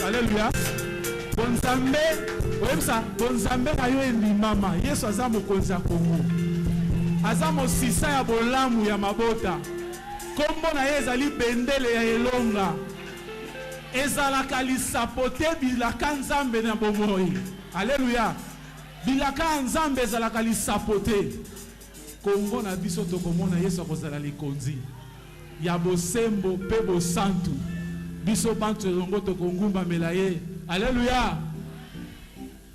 Alléluia. Bonzambe na yo endimama. Yesu aza mokonzi ya Kongo. Aza mosisa ya bolamu ya mabota. Kombo na ye ezali bendele ya elonga. Ezalaka lisapote bilaka nzambe na bomoi. Alléluia. Bilaka nzambe ezalaka lisapote. Kongo na biso tokomona Yesu akozala likonzi. Ya bosembo pe bosantu. Biso bantu elongo tokongumba melaye. Alléluia.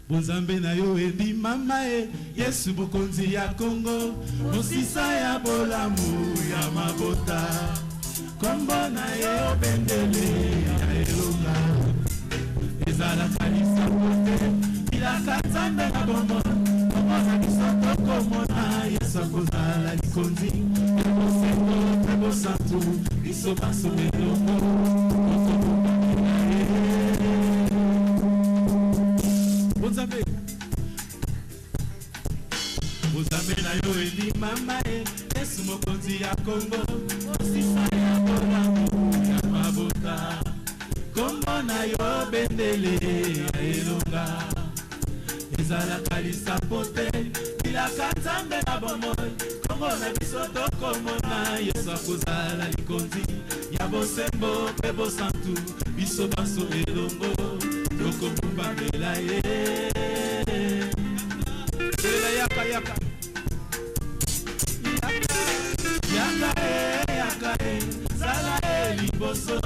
Bonzambe na yo ebi mama e Yesu bokonzi ya Kongo. Mosisa ya bolamu ya mabota. Kombo na ye bendele ya elonga. Ezala kanisa pote. Bilaka nzambe na bombo. Kombo na biso tokomona Yesu akozala likonzi. Bosembo pe bosantu. Biso baso elongo. Bonzambe na yo eli mama e Yesu mokonzi ya Kongo. Mosisa ya bolamu ya mabota. Kombo na yo bendele ya elonga. Ezalaka lisapote. Bilaka nzambe na bomoi. Kombo na biso tokomona Yesu akozala likonzi. Ya bosembo pe bosantu. Biso baso elongo. Tokomumba mela ye. Yaka yaka yaka zala liboso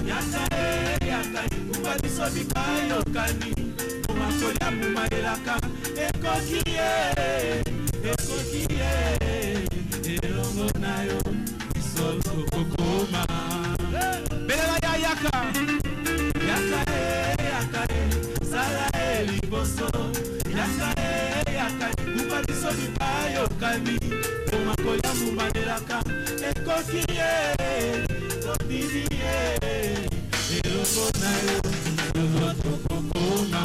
yaka kumba biso bikayo kani makoli ya mumaelaka ekoki elongo na yo biso kokoma belela ya yaka zala liboso yaka kumba biso bikayo kani makoli ya mumaelaka ekoki elongo na yo kokoma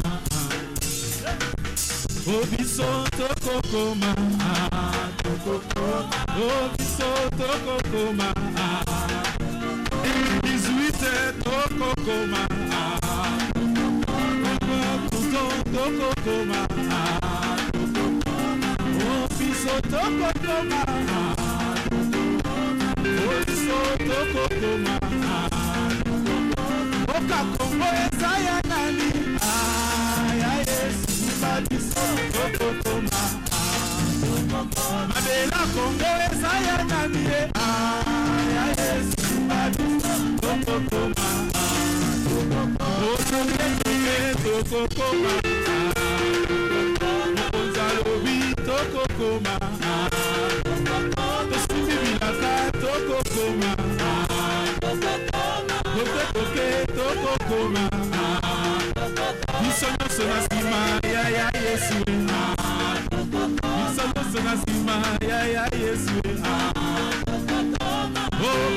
obiso tokokoma obiso tokokoma 18 tokokoma tokokoma obiso tokokoma obiso tokokoma oka Kongo ezaya nani ya Yesu babiso tokokoma mabela Kongo ezaya nani ya Yesu babiso tokokoma tokokoma Ozalobi tokokoma Tosimbi bilaka tokokoma Tokoke tokokoma Biso nyonso na nsima ya Yesu Biso nyonso na nsima ya Yesu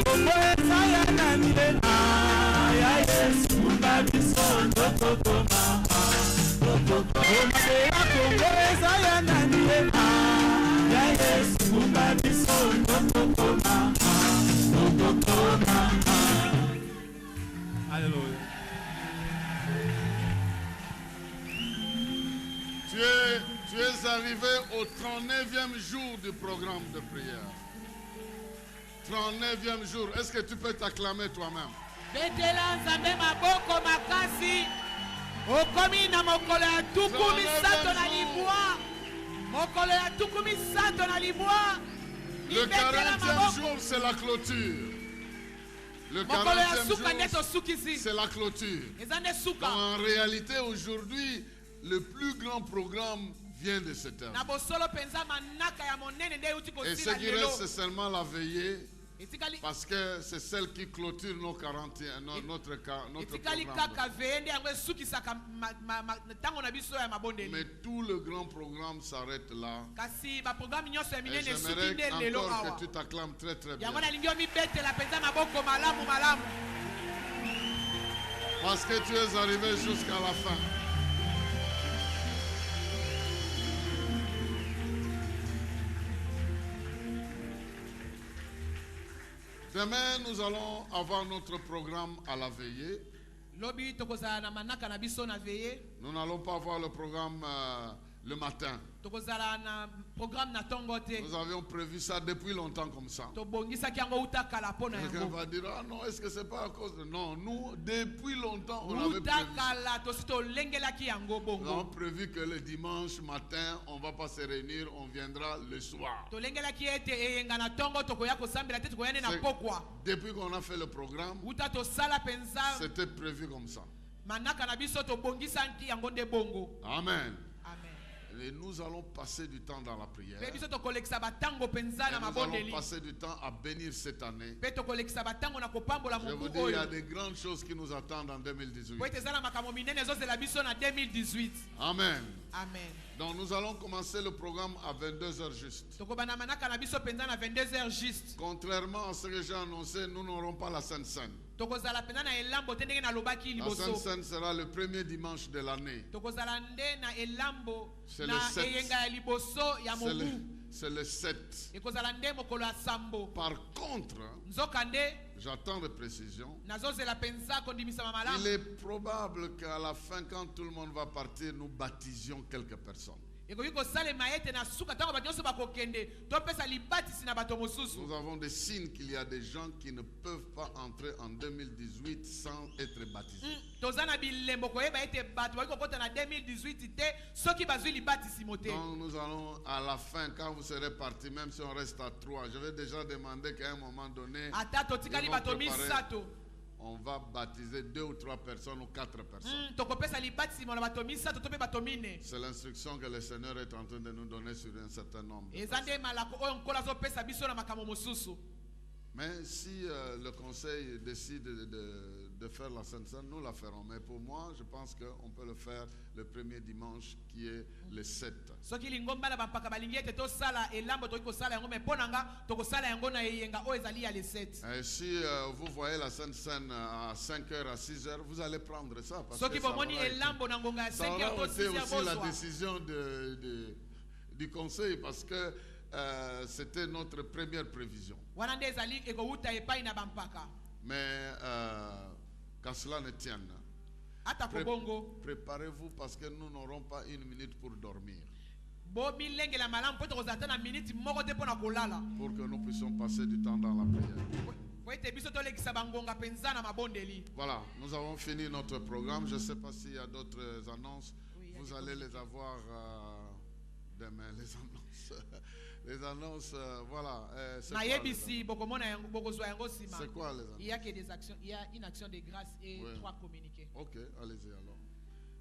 Kongo ezaya nani ya Yesu babiso tokokoma ya Kongo eza ya nani ya Yesu kumba biso nokokoma. Alléluia. Tu es arrivé au 39e jour du programme de prière. 39e jour. Est-ce que tu peux t'acclamer toi-même? Betela nzambe maboko makasi. Okomi na mokolo ya tuku misato na libwa. Mokolo ya tuku misato na libwa. Le 40e jour, c'est la clôture. Le 40e jour, c'est la clôture. Donc, en réalité, aujourd'hui, le plus grand programme vient de se terminer. Et ce qui reste, c'est seulement la veillée. Parce que c'est celle qui clôture nos 41, notre programme. Mais tout le grand programme s'arrête là. Et j'aimerais encore que tu t'acclames très très bien. Parce que tu es arrivé jusqu'à la fin. Demain, nous allons avoir notre programme à la veillée. Nous n'allons pas avoir le programme le matin. Nous avions prévu ça depuis longtemps comme ça. Quelqu'un va dire, ah non, est-ce que c'est pas à cause de... Non, nous, depuis longtemps, on avait prévu ça. Nous avons prévu que le dimanche matin, on ne va pas se réunir, on viendra le soir. Depuis qu'on a fait le programme, c'était prévu comme ça. Amen. Et nous allons passer du temps dans la prière. Et nous allons passer du temps à bénir cette année. Je vous dis, il y a des grandes choses qui nous attendent en 2018. Amen. Amen. Donc nous allons commencer le programme à 22h juste. Contrairement à ce que j'ai annoncé, nous n'aurons pas la Sainte Seine. La Sainte Seine sera le premier dimanche de l'année. C'est le 7. C'est le 7. Par contre, j'attends des précisions. Il est probable qu'à la fin, quand tout le monde va partir, nous baptisions quelques personnes. Nous avons des signes qu'il y a des gens qui ne peuvent pas entrer en 2018 sans être baptisés. Donc nous allons à la fin, quand vous serez partis, même si on reste à 3, je vais déjà demander qu'à un moment donné, on va baptiser 2 ou 3 personnes ou 4 personnes. C'est l'instruction que le Seigneur est en train de nous donner sur un certain nombre. Mais si le conseil décide de faire la Sainte Seine, nous la ferons. Mais pour moi, je pense qu'on peut le faire le premier dimanche qui est le 7. Et si vous voyez la Sainte Seine à 5h, à 6h, vous allez prendre ça. Parce que ça aura été aussi la décision du conseil parce que c'était notre première prévision. Mais qu'à cela ne tienne, préparez-vous parce que nous n'aurons pas une minute pour dormir. Pour que nous puissions passer du temps dans la prière. Voilà, nous avons fini notre programme. Je ne sais pas s'il y a d'autres annonces. Vous allez les avoir demain, les annonces. Les annonces, voilà. C'est quoi les annonces? Il y a que des actions, il y a une action de grâce et 3 communiqués. Ok, allez-y alors.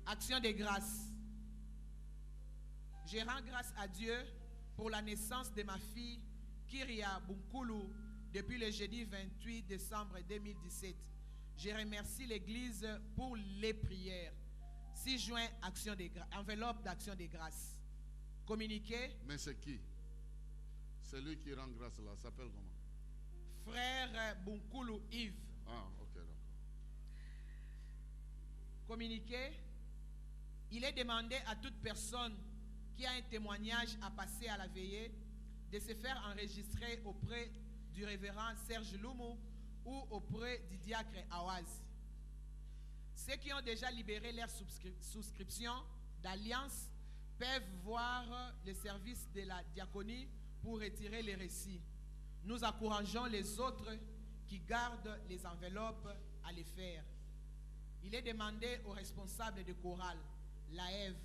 Action de grâce. Je rends grâce à Dieu pour la naissance de ma fille Kyria Bunkulu depuis le jeudi 28 décembre 2017. Je remercie l'Église pour les prières. 6 juin, action de grâce, enveloppe d'action de grâce. Communiqué. Mais c'est qui? C'est lui qui rend grâce là. S'appelle comment? Frère Bunkulu Yves. Ah, ok, d'accord. Communiqué. Il est demandé à toute personne qui a un témoignage à passer à la veillée de se faire enregistrer auprès du révérend Serge Lumu ou auprès du diacre Awaz. Ceux qui ont déjà libéré leur souscription d'alliance peuvent voir le service de la diaconie pour retirer les récits. Nous encourageons les autres qui gardent les enveloppes à les faire. Il est demandé aux responsables de chorale, la Ève,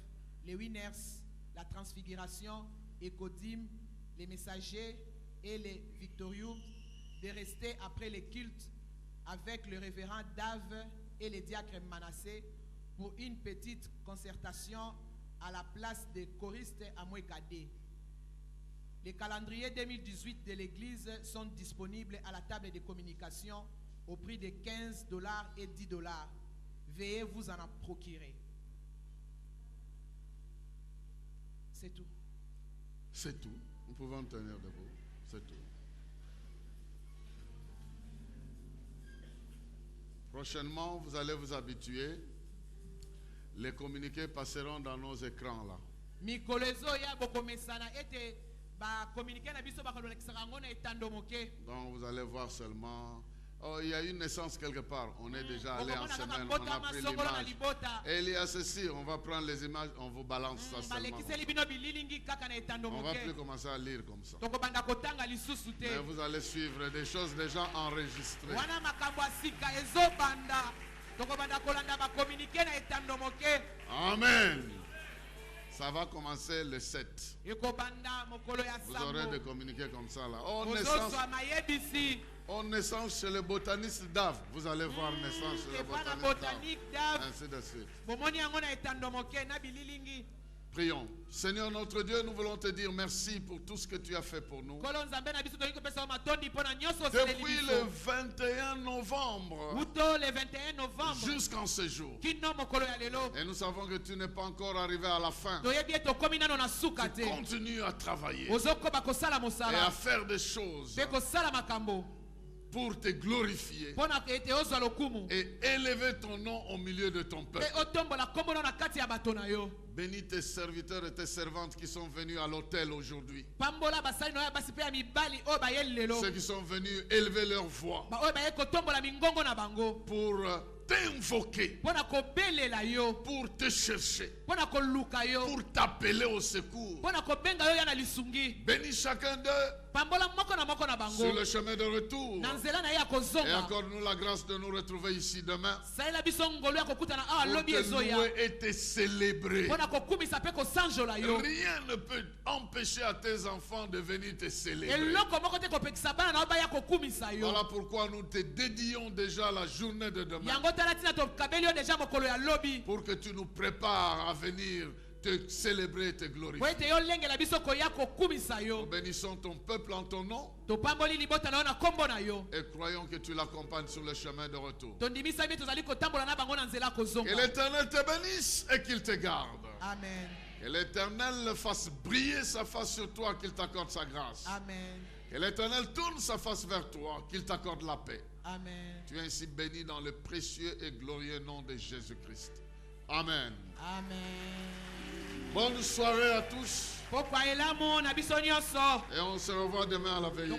les Winners, la Transfiguration, Ecodim, les Messagers et les Victorieux de rester après les cultes avec le révérend Dave et les diacres Manassé pour une petite concertation à la place des choristes à Mouekade. Les calendriers 2018 de l'église sont disponibles à la table de communication au prix de $15 et $10. Veuillez vous en procurer. C'est tout. C'est tout. Nous pouvons tenir debout. C'est tout. Prochainement, vous allez vous habituer. Les communiqués passeront dans nos écrans là. Donc vous allez voir seulement. Oh, il y a une naissance quelque part. On est déjà allé en semaine, on a pris l'image. Et il y a ceci, on va prendre les images, on vous balance ça seulement. On va plus commencer à lire comme ça. Mais vous allez suivre des choses déjà enregistrées. Amen. Ça va commencer le 7. Vous aurez des communiqués comme ça là. Oh, naissance chez le botaniste Dave. Vous allez voir naissance chez le botaniste Dave. Ainsi de suite. Prions. Seigneur notre Dieu, nous voulons te dire merci pour tout ce que tu as fait pour nous. Depuis le 21 novembre jusqu'en ce jour. Et nous savons que tu n'es pas encore arrivé à la fin. Tu continues à travailler et à faire des choses pour te glorifier et élever ton nom au milieu de ton peuple. Bénis tes serviteurs et tes servantes qui sont venus à l'autel aujourd'hui. Ceux qui sont venus élever leur voix pour t'invoquer, pour te chercher, pour t'appeler au secours. Bénis chacun d'eux sur le chemin de retour et accorde-nous la grâce de nous retrouver ici demain pour te louer et te célébrer. Rien ne peut empêcher à tes enfants de venir te célébrer. Voilà pourquoi nous te dédions déjà la journée de demain pour que tu nous prépares à venir te célébrer et te glorifier. Nous bénissons ton peuple en ton nom et croyons que tu l'accompagnes sur le chemin de retour. Que l'Éternel te bénisse et qu'il te garde. Amen. Que l'Éternel fasse briller sa face sur toi, qu'il t'accorde sa grâce. Amen. Que l'Éternel tourne sa face vers toi, qu'il t'accorde la paix. Amen. Tu es ainsi béni dans le précieux et glorieux nom de Jésus-Christ. Amen. Amen. Bonne soirée à tous. Et on se revoit demain à la veillée.